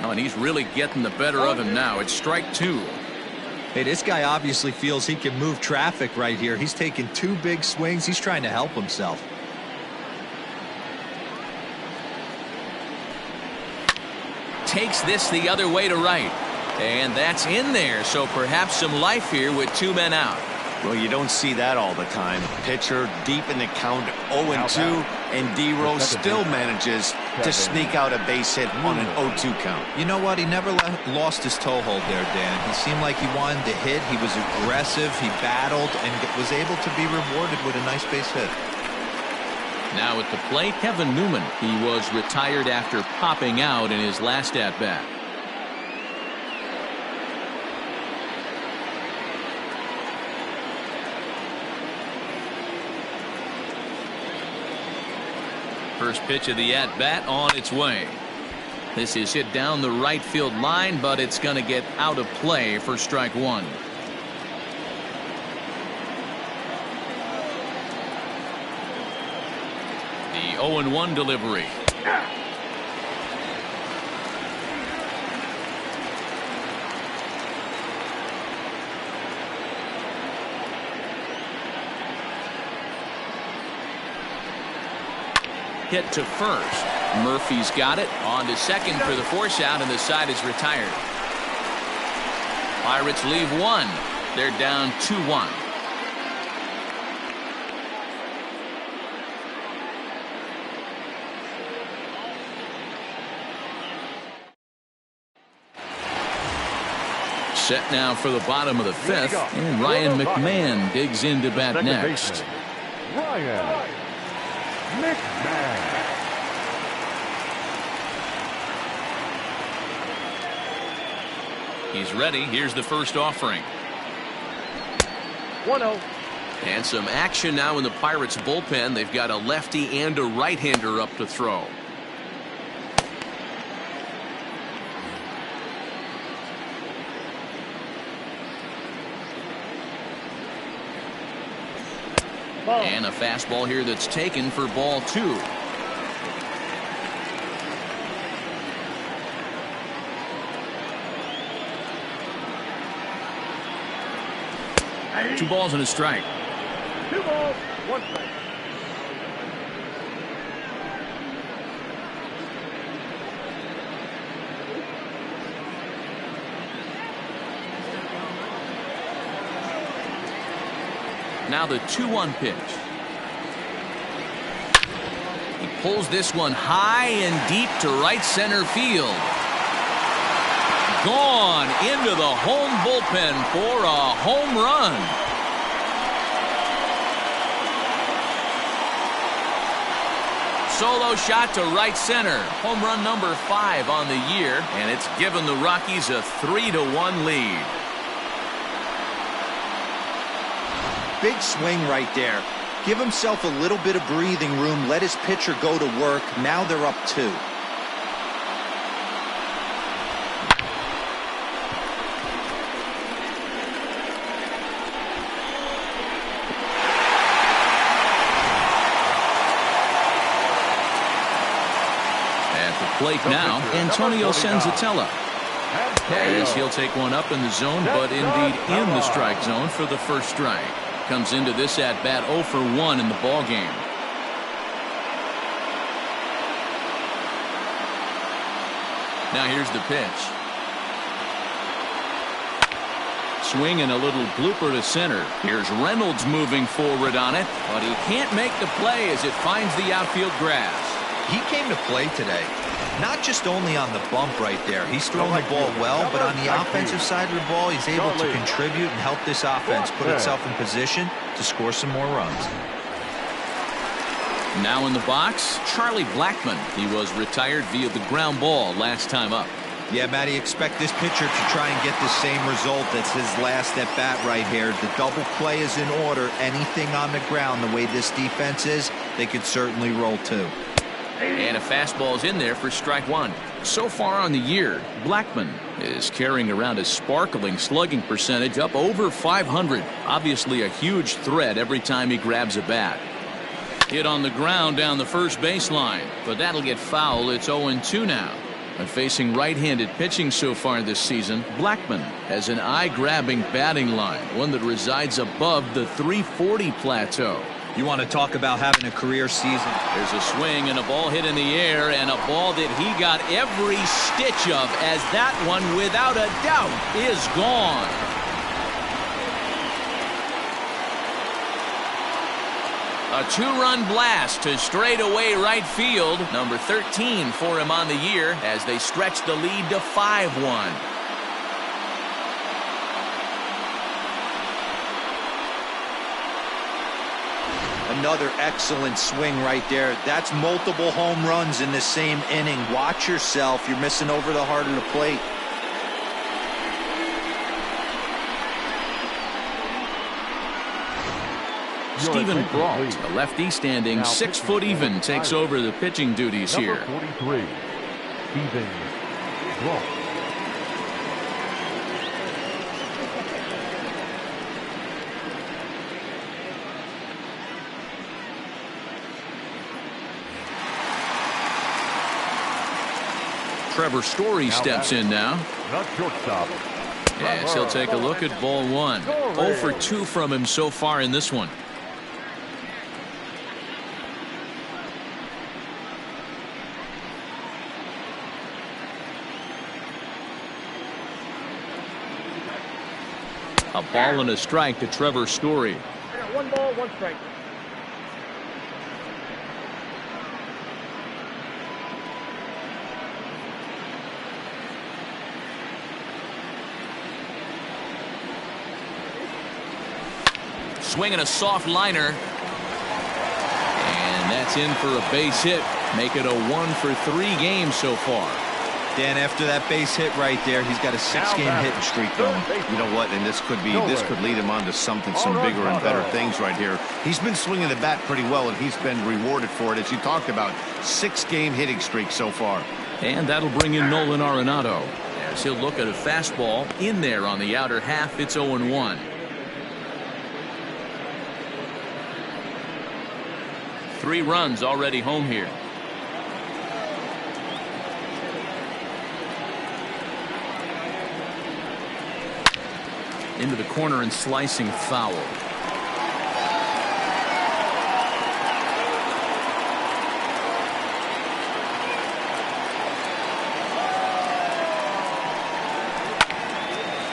Oh, and he's really getting the better of him now. It's strike 2. Hey, this guy obviously feels he can move traffic right here. He's taking 2 big swings. He's trying to help himself. Takes this the other way to right. And that's in there. So perhaps some life here with 2 men out. Well, you don't see that all the time. Pitcher deep in the count, 0-2, and D-Rose still manages to sneak out a base hit on an 0-2 count. You know what? He never lost his toehold there, Dan. He seemed like he wanted to hit. He was aggressive. He battled and was able to be rewarded with a nice base hit. Now at the plate, Kevin Newman. He was retired after popping out in his last at-bat. First pitch of the at-bat on its way. This is hit down the right field line, but it's going to get out of play for strike 1. The 0-1 delivery. Hit to first. Murphy's got it. On to second for the force out, and the side is retired. Pirates leave 1. They're down 2-1. Set now for the bottom of the 5th, and Ryan McMahon digs into bat next. Ryan McMahon. He's ready. Here's the first offering. 1-0. And some action now in the Pirates bullpen. They've got a lefty and a right-hander up to throw. And a fastball here that's taken for ball 2. Two balls and a strike. 2 balls, 1 strike. Now the 2-1 pitch. He pulls this one high and deep to right center field. Gone into the home bullpen for a home run. Solo shot to right center. Home run number 5 on the year, and it's given the Rockies a 3-1 lead. Big swing right there. Give himself a little bit of breathing room. Let his pitcher go to work. Now they're up 2. At the plate now, Antonio Senzatella. As he'll take one up in the zone, but indeed in the strike zone for the first strike. Comes into this at bat 0 for 1 in the ball game. Now here's the pitch. Swing and a little blooper to center. Here's Reynolds moving forward on it, but he can't make the play as it finds the outfield grass. He came to play today, not just only on the bump right there. He's thrown the ball well, but on the offensive side of the ball, he's able to contribute and help this offense put itself in position to score some more runs. Now in the box, Charlie Blackmon. He was retired via the ground ball last time up. Yeah, Matty, expect this pitcher to try and get the same result as his last at bat right here. The double play is in order. Anything on the ground, the way this defense is, they could certainly roll too. And a fastball's in there for strike one. So far on the year, Blackmon is carrying around a sparkling slugging percentage up over 500. Obviously a huge threat every time he grabs a bat. Hit on the ground down the first baseline, but that'll get foul. It's 0-2 now. And facing right-handed pitching so far this season, Blackmon has an eye-grabbing batting line, one that resides above the 340 plateau. You want to talk about having a career season? There's a swing and a ball hit in the air, and a ball that he got every stitch of, as that one, without a doubt, is gone. A two-run blast to straightaway right field. Number 13 for him on the year as they stretch the lead to 5-1. Another excellent swing right there. That's multiple home runs in the same inning. Watch yourself. You're missing over the heart of the plate. Stephen Brault, a lefty standing 6 foot even, takes over the pitching duties here. Number 43, Stephen Brault. Trevor Story steps in now. Not shortstop. Yes, he'll take a look at ball one. 0 for 2 from him so far in this one. A ball and a strike to Trevor Story. I got 1 ball, 1 strike. Swinging a soft liner. And that's in for a base hit. Make it a 1 for 3 games so far. Dan, after that base hit right there, he's got a 6-game hitting streak going. You know what? And this could lead him on to some bigger and better things right here. He's been swinging the bat pretty well, and he's been rewarded for it, as you talked about. 6-game hitting streak so far. And that'll bring in Nolan Arenado as he'll look at a fastball in there on the outer half. It's 0-1. 3 runs already home here. Into the corner and slicing foul.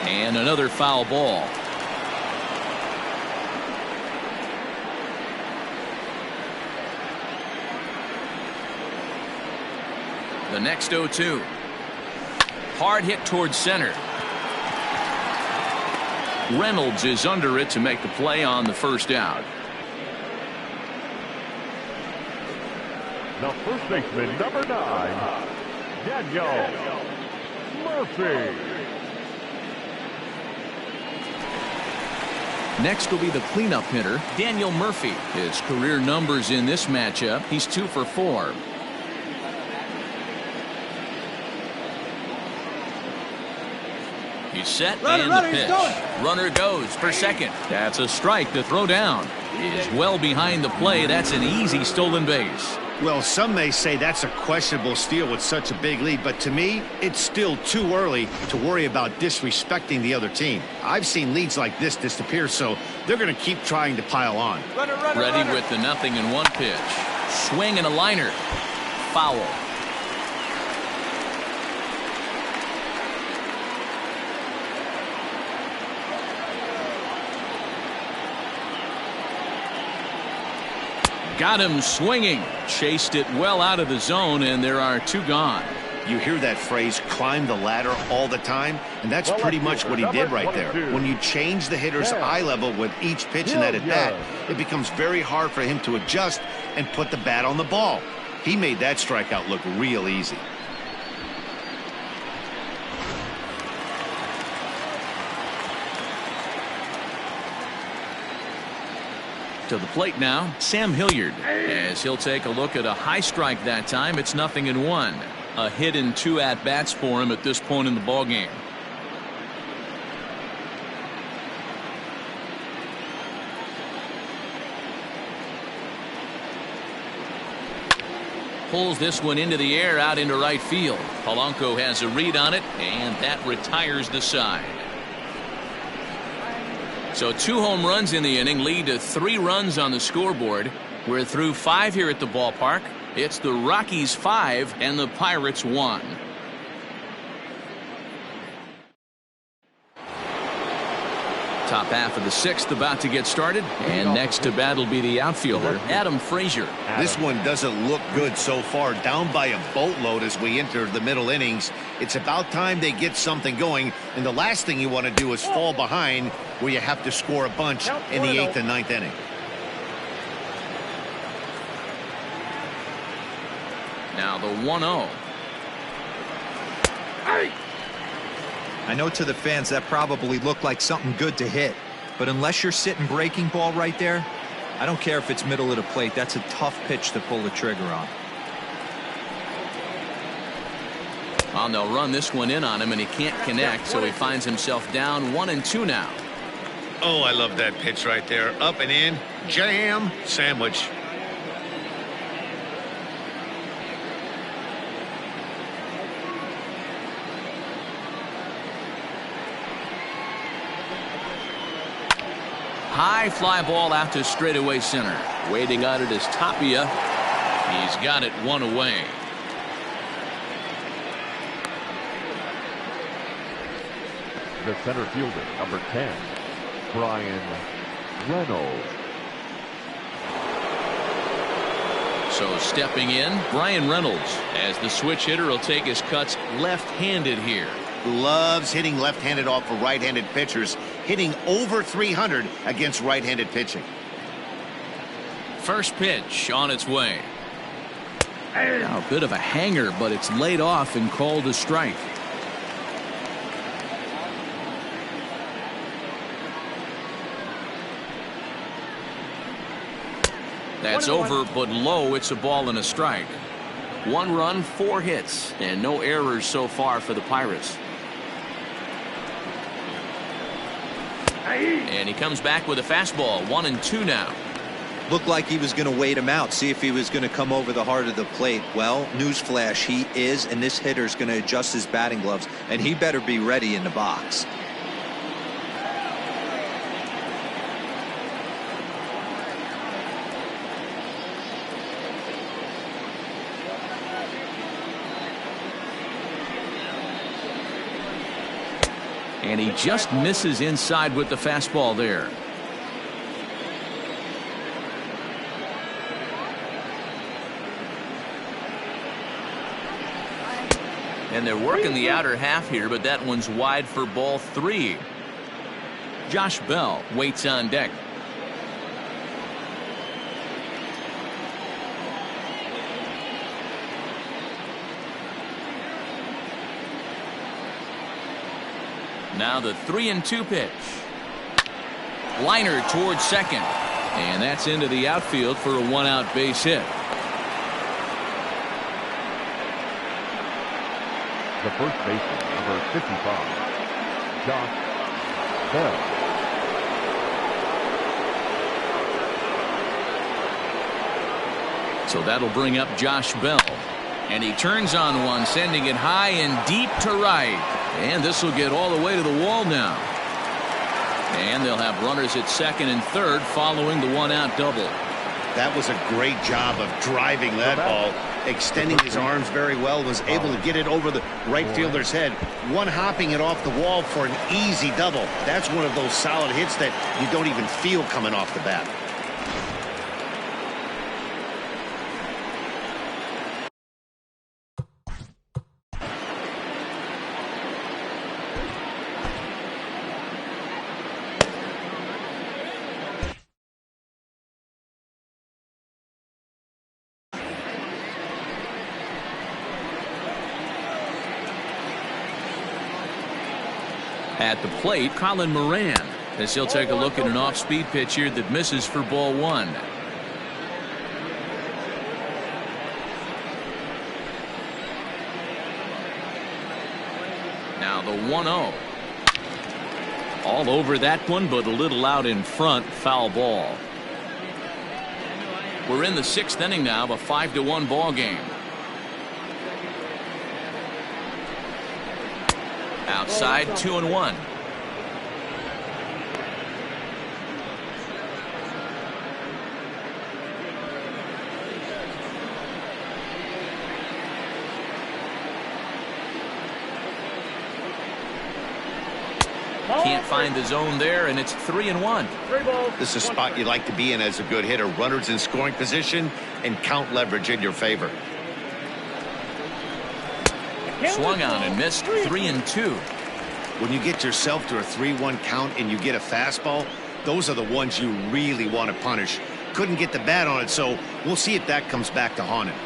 And another foul ball. The next 0-2. Hard hit towards center. Reynolds is under it to make the play on the first out. The first baseman, number 9, Daniel Murphy. Next will be the cleanup hitter, Daniel Murphy. His career numbers in this matchup, he's 2 for 4. He's set, and the pitch. Runner goes for second. That's a strike to throw down. Is well behind the play. That's an easy stolen base. Well, some may say that's a questionable steal with such a big lead, but to me, it's still too early to worry about disrespecting the other team. I've seen leads like this disappear, so they're going to keep trying to pile on. Ready with the 0-1 pitch. Swing and a liner. Foul. Got him swinging. Chased it well out of the zone, and there are 2 gone. You hear that phrase, climb the ladder, all the time, and that's pretty much what he did right there. When you change the hitter's eye level with each pitch in that at-bat, it becomes very hard for him to adjust and put the bat on the ball. He made that strikeout look real easy. To the plate now, Sam Hilliard, as he'll take a look at a high strike that time. It's 0-1. A hit in 2 at-bats for him at this point in the ballgame. Pulls this one into the air out into right field. Polanco has a read on it, and that retires the side. So 2 home runs in the inning lead to 3 runs on the scoreboard. We're through 5 here at the ballpark. It's the Rockies 5 and the Pirates 1. Top half of the 6th about to get started, and next to bat will be the outfielder, Adam Frazier. This one doesn't look good so far. Down by a boatload as we enter the middle innings. It's about time they get something going, and the last thing you want to do is fall behind where you have to score a bunch in the 8th and 9th inning. Now the 1-0. I know to the fans that probably looked like something good to hit, but unless you're sitting breaking ball right there, I don't care if it's middle of the plate. That's a tough pitch to pull the trigger on. Well, they'll run this one in on him, and he can't connect, so he finds himself down 1-2 now. Oh, I love that pitch right there. Up and in, jam, sandwich. High fly ball out to straightaway center. Waiting on it is Tapia. He's got it 1 away. The center fielder, number 10, Brian Reynolds. So stepping in, Brian Reynolds, as the switch hitter will take his cuts left-handed here. Loves hitting left-handed off of right-handed pitchers, hitting over 300 against right-handed pitching. First pitch on its way. Now a bit of a hanger, but it's laid off and called a strike. That's over, but low. It's a ball and a strike. 1 run, 4 hits, and no errors so far for the Pirates. And he comes back with a fastball. 1-2 now. Looked like he was going to wait him out, see if he was going to come over the heart of the plate. Well, newsflash, he is, and this hitter's going to adjust his batting gloves, and he better be ready in the box. And he just misses inside with the fastball there. And they're working the outer half here, but that one's wide for ball 3. Josh Bell waits on deck. Now the 3-2 pitch. Liner towards second. And that's into the outfield for a 1-out base hit. The first baseman, number 55, Josh Bell. So that'll bring up Josh Bell. And he turns on one, sending it high and deep to right. And this will get all the way to the wall now. And they'll have runners at second and third following the 1-out double. That was a great job of driving that ball, extending his arms very well, was able to get it over the right fielder's head, one-hopping it off the wall for an easy double. That's one of those solid hits that you don't even feel coming off the bat. At the plate, Colin Moran, as he'll take a look at an off-speed pitch here that misses for ball one. Now the 1-0. All over that one, but a little out in front. Foul ball. We're in the 6th inning now, a 5-1 ball game. Outside, 2-1. Can't find the zone there, and it's 3-1. This is a spot you like to be in as a good hitter. Runners in scoring position and count leverage in your favor. Swung on and missed. 3-2. When you get yourself to a 3-1 count and you get a fastball, those are the ones you really want to punish. Couldn't get the bat on it, so we'll see if that comes back to haunt him.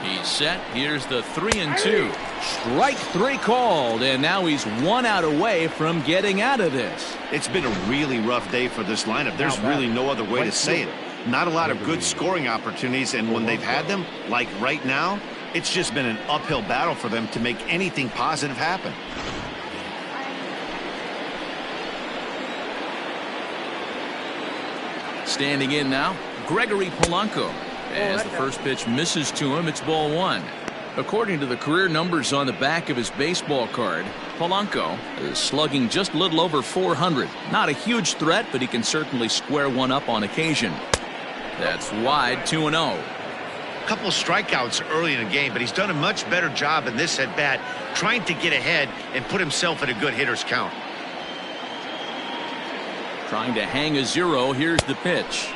He's set. Here's the 3-2. Strike 3 called, and now he's 1 out away from getting out of this. It's been a really rough day for this lineup. There's really no other way to say it. Not a lot of good scoring opportunities, and when they've had them, like right now, it's just been an uphill battle for them to make anything positive happen. Standing in now, Gregory Polanco. As the first pitch misses to him, it's ball one. According to the career numbers on the back of his baseball card, Polanco is slugging just a little over 400. Not a huge threat, but he can certainly square one up on occasion. That's wide, 2-0. A couple of strikeouts early in the game, but he's done a much better job in this at-bat trying to get ahead and put himself in a good hitter's count. Trying to hang a 0. Here's the pitch.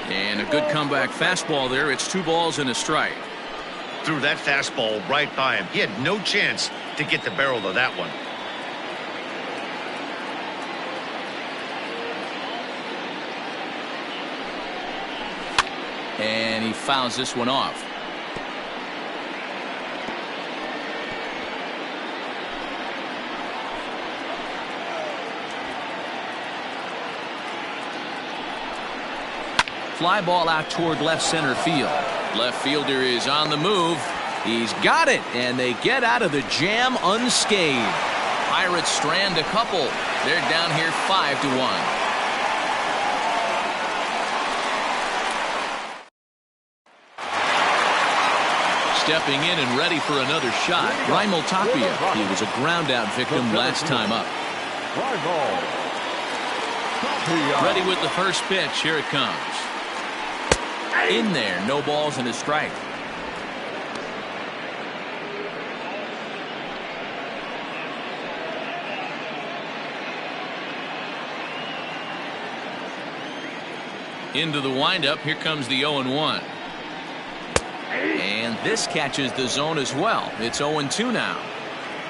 And a good comeback fastball there. It's 2 balls and a strike. Threw that fastball right by him. He had no chance to get the barrel of that one. And he fouls this one off. Fly ball out toward left center field. Left fielder is on the move. He's got it, and they get out of the jam unscathed. Pirates strand a couple. They're down here 5-1. Stepping in and ready for another shot, Raimel Tapia. He was a ground-out victim last time up. Ready with the first pitch. Here it comes. In there, no balls and a strike. Into the windup. Here comes the 0-1. And this catches the zone as well. It's 0-2 now.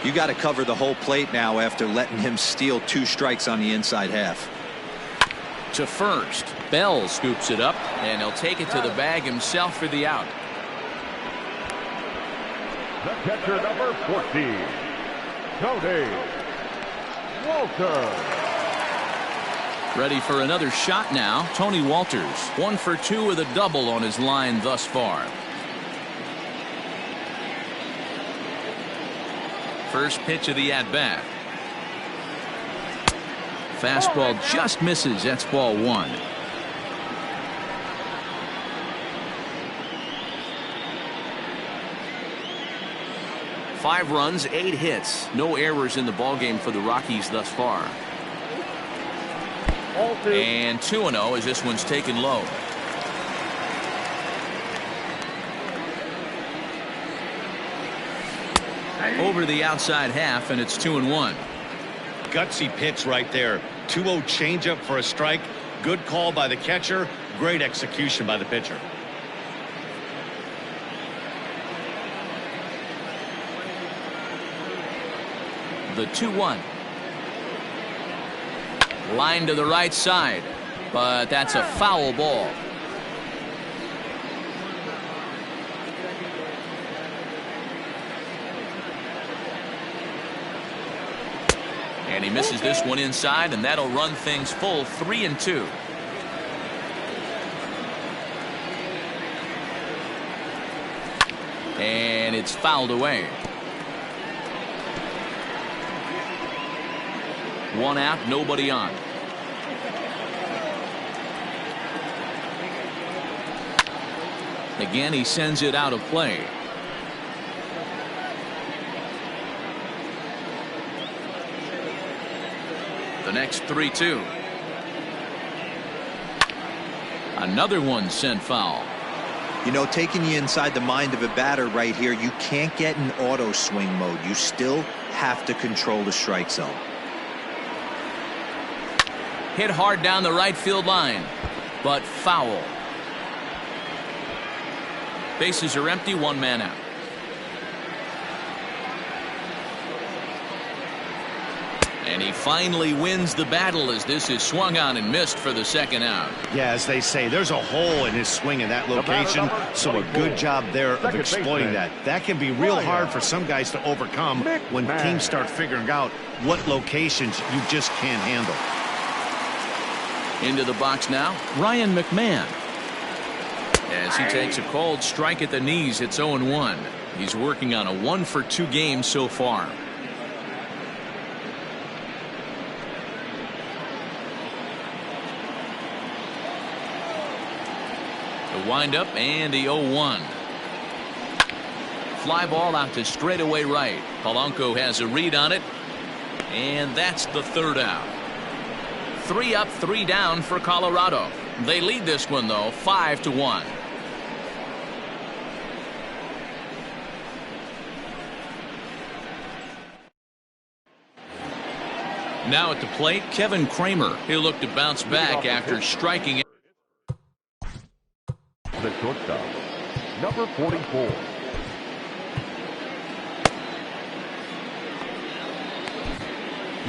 You got to cover the whole plate now after letting him steal 2 strikes on the inside half. To first. Bell scoops it up, and he'll take it to the bag himself for the out. The catcher, number 14, Tony Walter. Ready for another shot now. Tony Walters, 1 for 2 with a double on his line thus far. First pitch of the at-bat. Fastball just misses. That's ball 1. Five runs, 8 hits. No errors in the ballgame for the Rockies thus far. And 2-0 as this one's taken low. Over the outside half, and it's 2-1. Gutsy pitch right there. 2-0 changeup for a strike. Good call by the catcher. Great execution by the pitcher. The 2-1. Line to the right side, but that's a foul ball. And he misses this one inside, and that'll run things full 3-2. And it's fouled away. One out, nobody on. Again, he sends it out of play. The next 3-2. Another one sent foul. You know, taking you inside the mind of a batter right here, you can't get in auto swing mode. You still have to control the strike zone. Hit hard down the right field line, but foul. Bases are empty, one man out. And he finally wins the battle as this is swung on and missed for the second out. Yeah, as they say, there's a hole in his swing in that location, so a good job there of exploiting that. That can be real hard for some guys to overcome when teams start figuring out what locations you just can't handle. Into the box now, Ryan McMahon. As he takes a cold strike at the knees, it's 0-1. He's working on a 1-for-2 game so far. The windup and the 0-1. Fly ball out to straightaway right. Polanco has a read on it, and that's the third out. 3 up, 3 down for Colorado. They lead this one though, 5-1. Now at the plate, Kevin Kramer. He'll look to bounce back after striking it. The shortstop, number 44.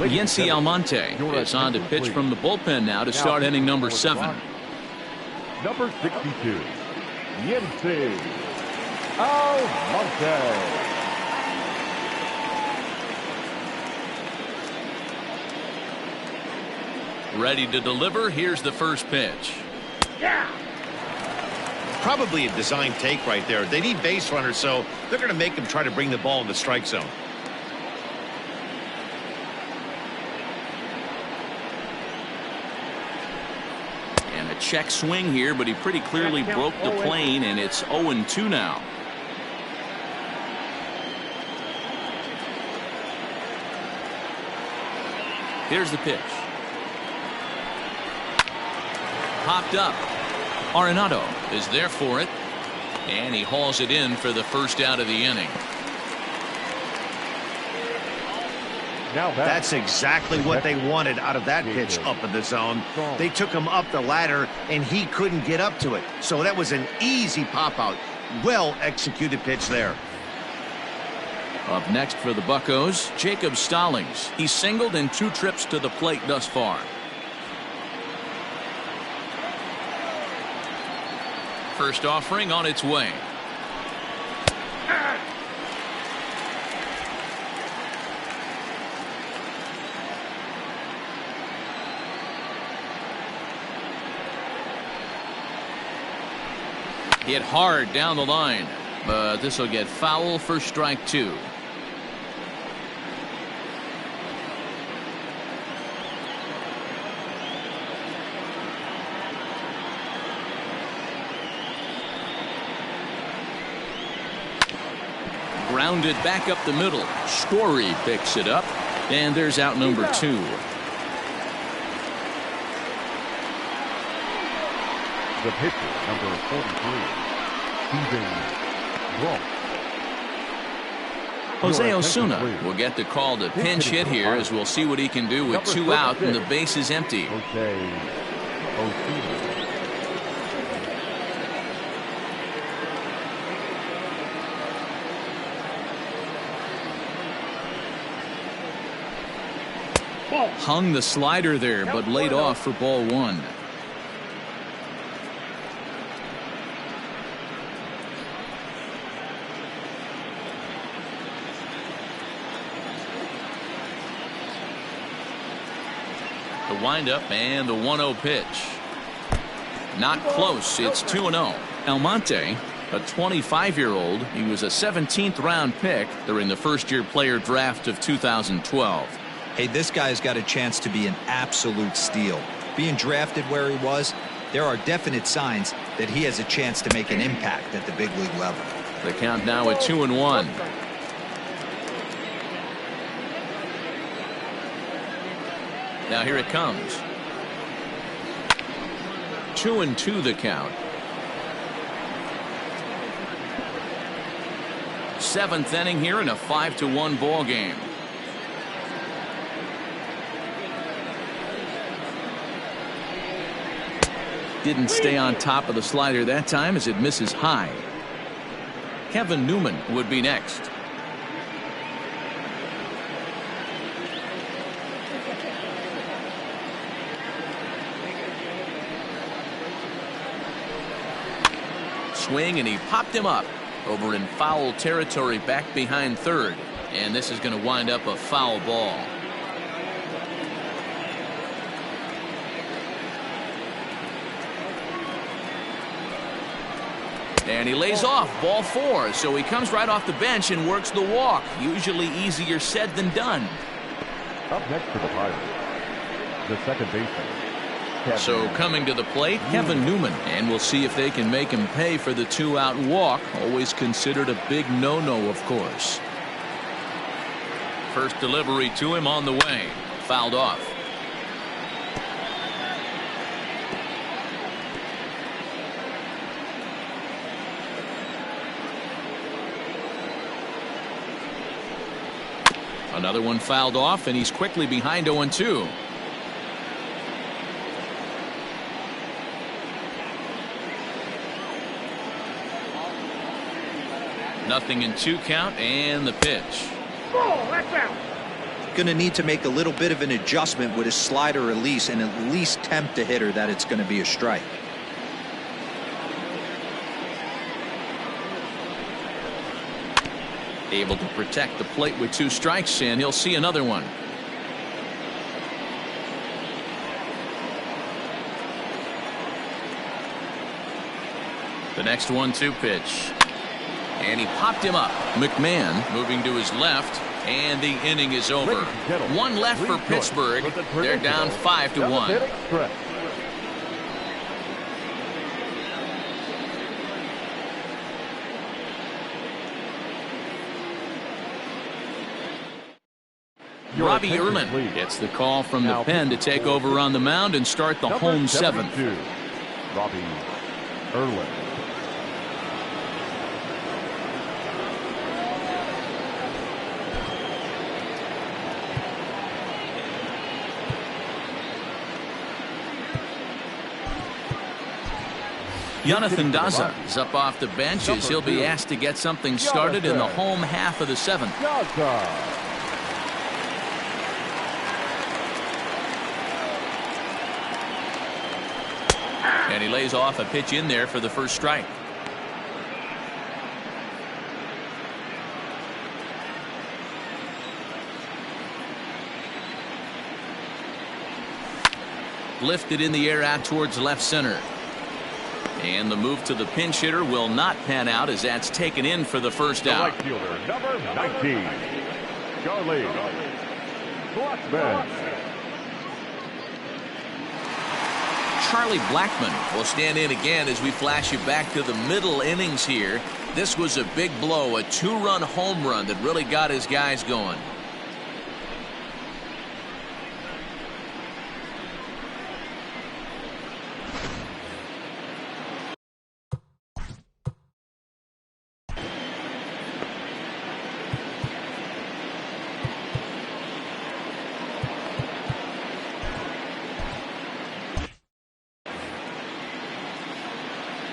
Yency Almonte is on to pitch from the bullpen now to start inning number 7. Number 62, Yency Almonte. Ready to deliver. Here's the first pitch. Yeah. Probably a design take right there. They need base runners, so they're going to make him try to bring the ball in the strike zone. And a check swing here, but he pretty clearly broke the plane, and it's 0-2 now. Here's the pitch. Popped up. Arenado is there for it, and he hauls it in for the first out of the inning. That's exactly what they wanted out of that pitch up in the zone. They took him up the ladder, and he couldn't get up to it. So that was an easy pop-out. Well-executed pitch there. Up next for the Buccos, Jacob Stallings. He's singled in 2 trips to the plate thus far. First offering on its way. Hit hard down the line, but this will get foul for strike 2. Grounded back up the middle. Story picks it up, and there's out number 2. The pitcher, number 43, Steven Bronk. Jose Osuna will get the call to pinch hit here, as we'll see what he can do with 2 out and the base is empty. Jose Osuna. Hung the slider there, but laid off for ball 1. The windup and the 1-0 pitch. Not close. It's 2-0. Almonte, a 25-year-old. He was a 17th round pick during the first-year player draft of 2012. Hey, this guy's got a chance to be an absolute steal. Being drafted where he was, there are definite signs that he has a chance to make an impact at the big league level. The count now at 2-1. Now here it comes. 2-2 the count. 7th inning here in a 5-1 ball game. Didn't stay on top of the slider that time as it misses high. Kevin Newman would be next. Swing, and he popped him up over in foul territory back behind third. And this is going to wind up a foul ball. And he lays off, ball 4, so he comes right off the bench and works the walk. Usually easier said than done. Up next for the Pirates, the second baseman. So coming to the plate, Kevin Newman. And we'll see if they can make him pay for the 2-out walk. Always considered a big no-no, of course. First delivery to him on the way. Fouled off. Another one fouled off, and he's quickly behind 0-2. Nothing in 2 count, and the pitch. That's out. Going to need to make a little bit of an adjustment with his slider release and at least tempt the hitter that it's going to be a strike. Able to protect the plate with 2 strikes, and he'll see another one. The next 1-2 pitch. And he popped him up. McMahon moving to his left, and the inning is over. 1 left for Pittsburgh. They're down 5-1. Robbie Erlin gets the call from the pen to take over on the mound and start the home 7th. Robbie Erlin. Jonathan Daza is up off the bench as he'll be asked to get something started in the home half of the 7th. And he lays off a pitch in there for the first strike. Lifted in the air out towards left center. And the move to the pinch hitter will not pan out as that's taken in for the first out. Right fielder, number 19, Charlie Blackman. Charlie Blackman will stand in again as we flash you back to the middle innings here. This was a big blow, a 2-run home run that really got his guys going.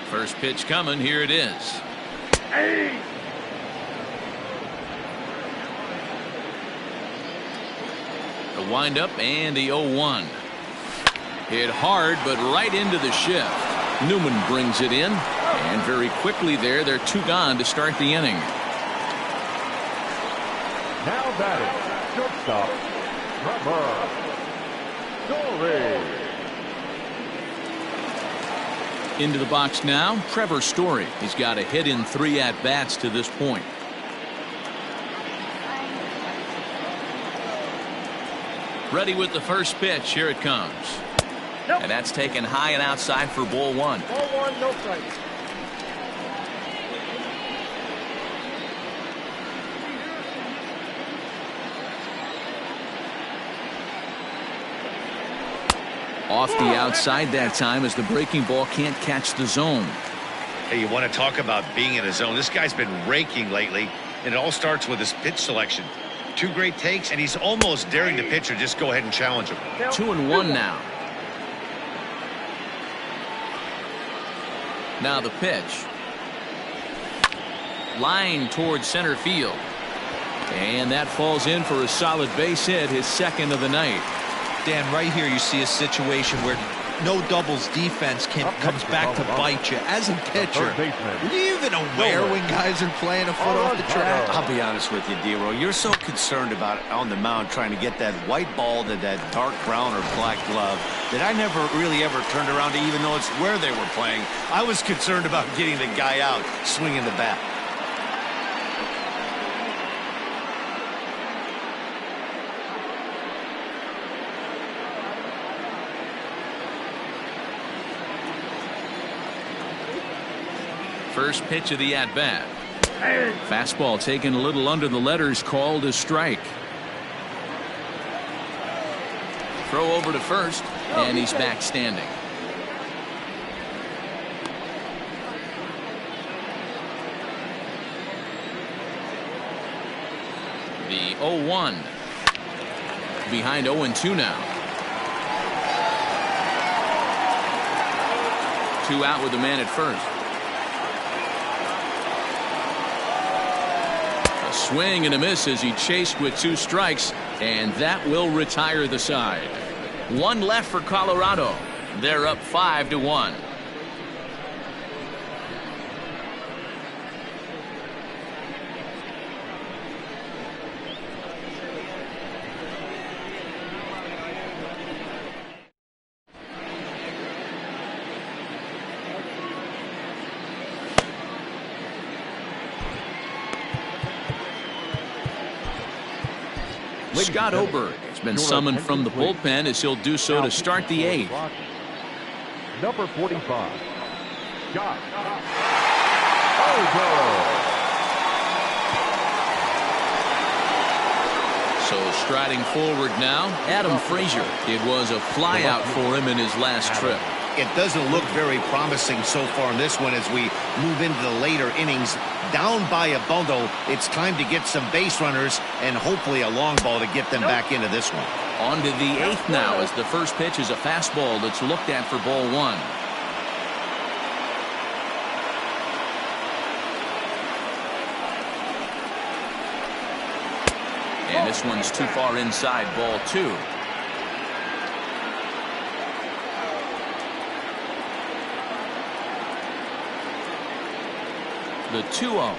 First pitch coming. Here it is. Hey. The windup and the 0-1. Hit hard, but right into the shift. Newman brings it in, and very quickly there, they're 2 gone to start the inning. Now batting, shortstop, Trevor Story. Into the box now, Trevor Story. He's got a hit in 3 at-bats to this point. Ready with the first pitch. Here it comes. Nope. And that's taken high and outside for ball 1. Ball 1, no strikes. Off the outside that time as the breaking ball can't catch the zone. Hey, you want to talk about being in a zone? This guy's been raking lately, and it all starts with his pitch selection. 2 great takes, and he's almost daring the pitcher just go ahead and challenge him. 2-1 now. Now the pitch. Line towards center field. And that falls in for a solid base hit, his 2nd of the night. Dan, right here you see a situation where no doubles defense comes back to bite you. As a pitcher, are you even aware when guys are playing a foot off the track? I'll be honest with you, D-Row. You're so concerned about on the mound trying to get that white ball to that dark brown or black glove that I never really ever turned around to even notice where they were playing. I was concerned about getting the guy out swinging the bat. First pitch of the at-bat. Fastball taken a little under the letters, called a strike. Throw over to first, and he's back standing. The 0-1. Behind 0-2 now. 2 out with the man at first. Swing and a miss as he chased with 2 strikes, and that will retire the side. 1 left for Colorado. They're up 5-1. Scott Oberg has been summoned from the bullpen as he'll do so to start the 8th. Number 45. Scott Oberg. So striding forward now, Adam Frazier. It was a flyout for him in his last trip. It doesn't look very promising so far in this one as we move into the later innings. Down by a bundle, it's time to get some base runners and hopefully a long ball to get them back into this one. On to the 8th now as the first pitch is a fastball that's looked at for ball 1. And this one's too far inside, ball 2. The 2-0.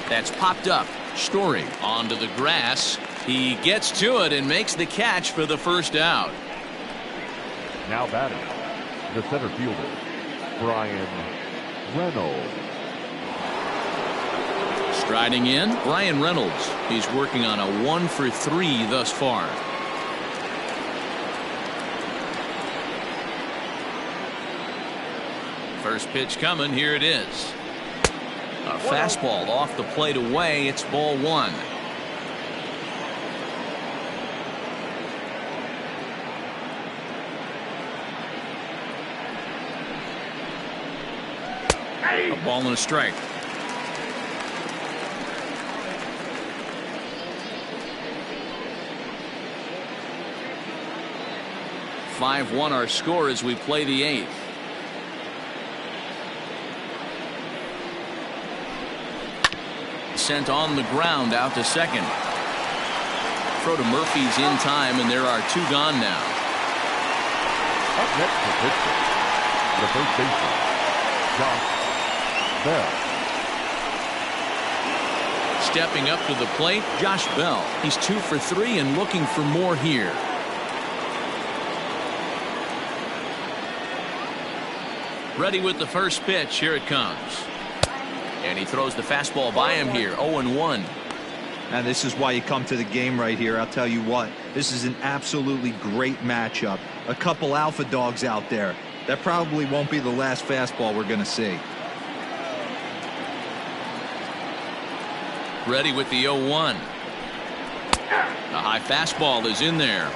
That's popped up. Story onto the grass. He gets to it and makes the catch for the first out. Now batting, the center fielder, Brian Reynolds. Striding in, Brian Reynolds. He's working on a 1 for 3 thus far. First pitch coming. Here it is. A fastball off the plate away. It's ball 1. A ball and a strike. (5-1) our score as we play the 8th. Sent on the ground out to second. Throw to Murphy's in time, and there are 2 gone now. Up next for Pittsburgh, the first baseman, Josh Bell. Stepping up to the plate, Josh Bell. He's 2 for 3 and looking for more here. Ready with the first pitch. Here it comes. And he throws the fastball by him here. 0-1. And this is why you come to the game right here. I'll tell you what, this is an absolutely great matchup. A couple alpha dogs out there. That probably won't be the last fastball we're going to see. Ready with the 0-1. The high fastball is in there.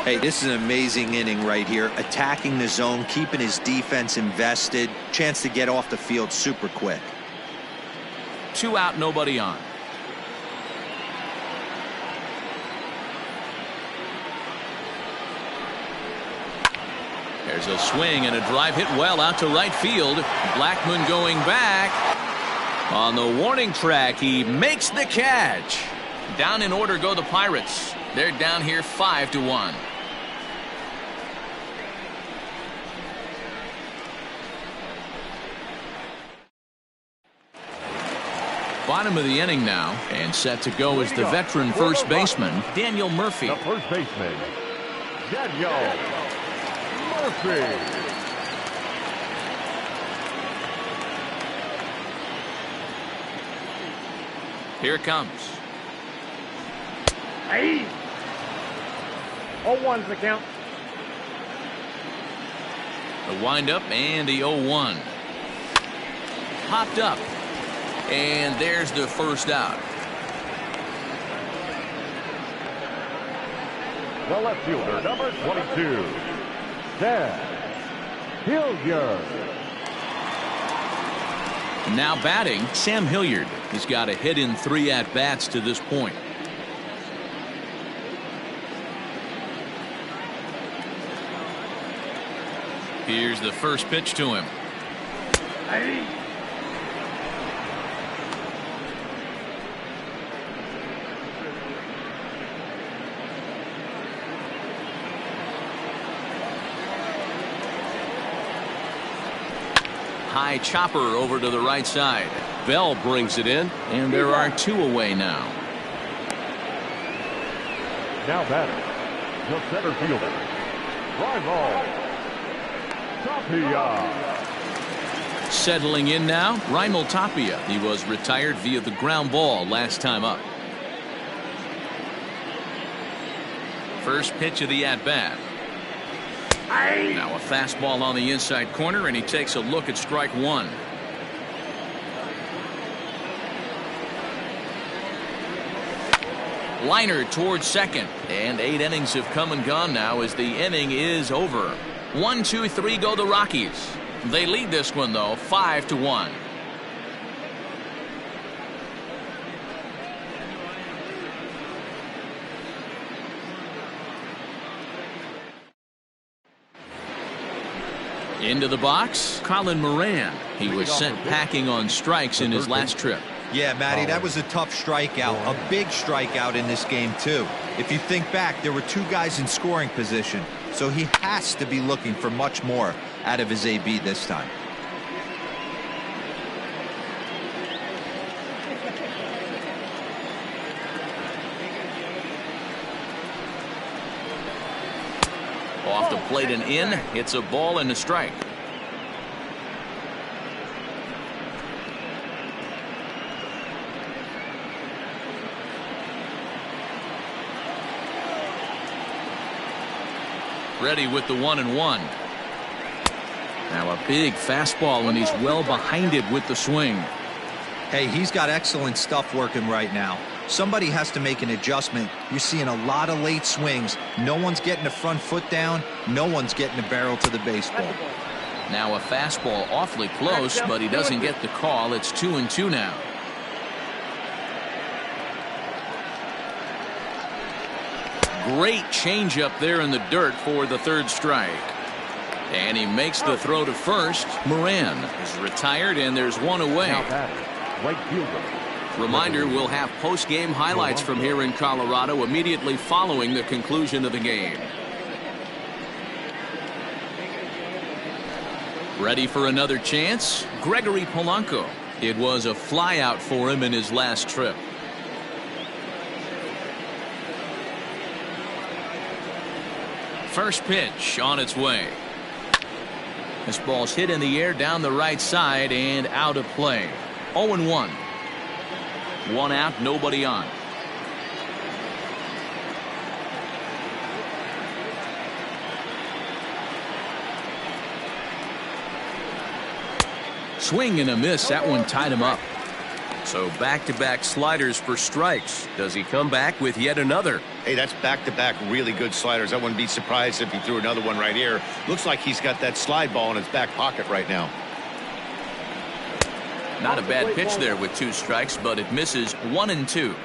Hey, this is an amazing inning right here. Attacking the zone, keeping his defense invested. Chance to get off the field super quick. 2 out, nobody on. There's a swing and a drive hit well out to right field. Blackmon going back. On the warning track, he makes the catch. Down in order go the Pirates. They're down here 5-1. Bottom of the inning now, and set to go is the veteran first baseman, Daniel Murphy. The first baseman, Daniel Murphy. Here it comes. Hey. 0-1's the count. The windup and the 0-1. Popped up. And there's the first out. The left fielder, number 22, Dan Hilliard. Now batting, Sam Hilliard has got a hit in 3 at-bats to this point. Here's the first pitch to him. Hey. High chopper over to the right side. Bell brings it in. And there are 2 away now. Now batting, the center fielder, Raimel Tapia. Settling in now, Raimel Tapia. He was retired via the ground ball last time up. First pitch of the at-bat. Now a fastball on the inside corner, and he takes a look at strike 1. Liner towards second, and 8 innings have come and gone now as the inning is over. 1, 2, 3 go the Rockies. They lead this one though 5-1. Into the box, Colin Moran. He was sent packing on strikes in his last trip. Yeah, Matty, that was a tough strikeout, a big strikeout in this game too. If you think back, there were 2 guys in scoring position, so he has to be looking for much more out of his AB this time. Off the plate and in. It's a ball and a strike. Ready with the 1-1. Now a big fastball, and he's well behind it with the swing. Hey, he's got excellent stuff working right now. Somebody has to make an adjustment. You're seeing a lot of late swings. No one's getting the front foot down. No one's getting the barrel to the baseball. Now a fastball awfully close, but he doesn't get the call. It's 2-2 now. Great changeup there in the dirt for the 3rd strike. And he makes the throw to first. Moran is retired, and there's 1 away. Now batting, right fielder. Reminder, we'll have post-game highlights from here in Colorado immediately following the conclusion of the game. Ready for another chance? Gregory Polanco. It was a flyout for him in his last trip. First pitch on its way. This ball's hit in the air down the right side and out of play. 0-1. 1 out, nobody on. Swing and a miss. That one tied him up. So back-to-back sliders for strikes. Does he come back with yet another? Hey, that's back-to-back really good sliders. I wouldn't be surprised if he threw another one right here. Looks like he's got that slide ball in his back pocket right now. Not a bad pitch there with 2 strikes, but it misses 1-2.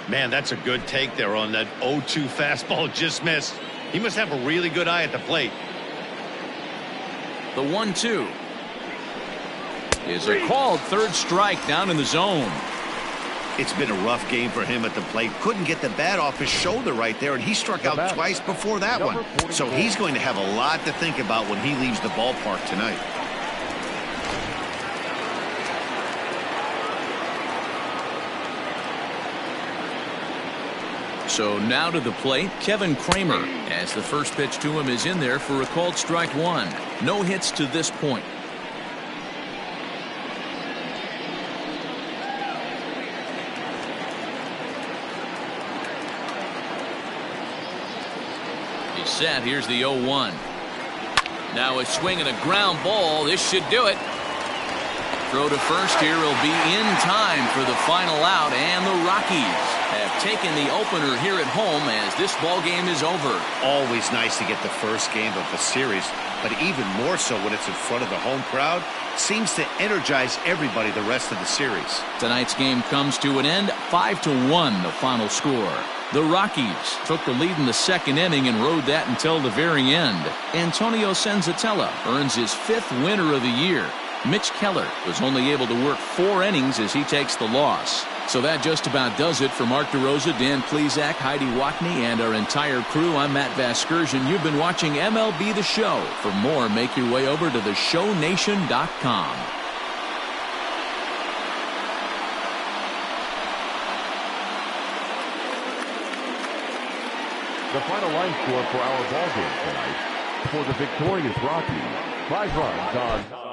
Man, that's a good take there on that 0-2 fastball. Just missed. He must have a really good eye at the plate. The 1-2 is a called third strike down in the zone. It's been a rough game for him at the plate. Couldn't get the bat off his shoulder right there, and he struck out twice before that one. So he's going to have a lot to think about when he leaves the ballpark tonight. So now to the plate, Kevin Kramer, as the first pitch to him is in there for a called strike 1. No hits to this point. He's set. Here's the 0-1. Now a swing and a ground ball. This should do it. Throw to first here will be in time for the final out, and the Rockies have taken the opener here at home as this ball game is over. Always nice to get the first game of the series, but even more so when it's in front of the home crowd. Seems to energize everybody the rest of the series. Tonight's game comes to an end, 5-1 the final score. The Rockies took the lead in the second inning and rode that until the very end. Antonio Senzatella earns his 5th winner of the year. Mitch Keller was only able to work 4 innings as he takes the loss. So that just about does it for Mark DeRosa, Dan Plesac, Heidi Watney, and our entire crew. I'm Matt Vasgersian. You've been watching MLB The Show. For more, make your way over to theshownation.com. The final line score for our ball game tonight. For the victorious Rockies, 5 runs on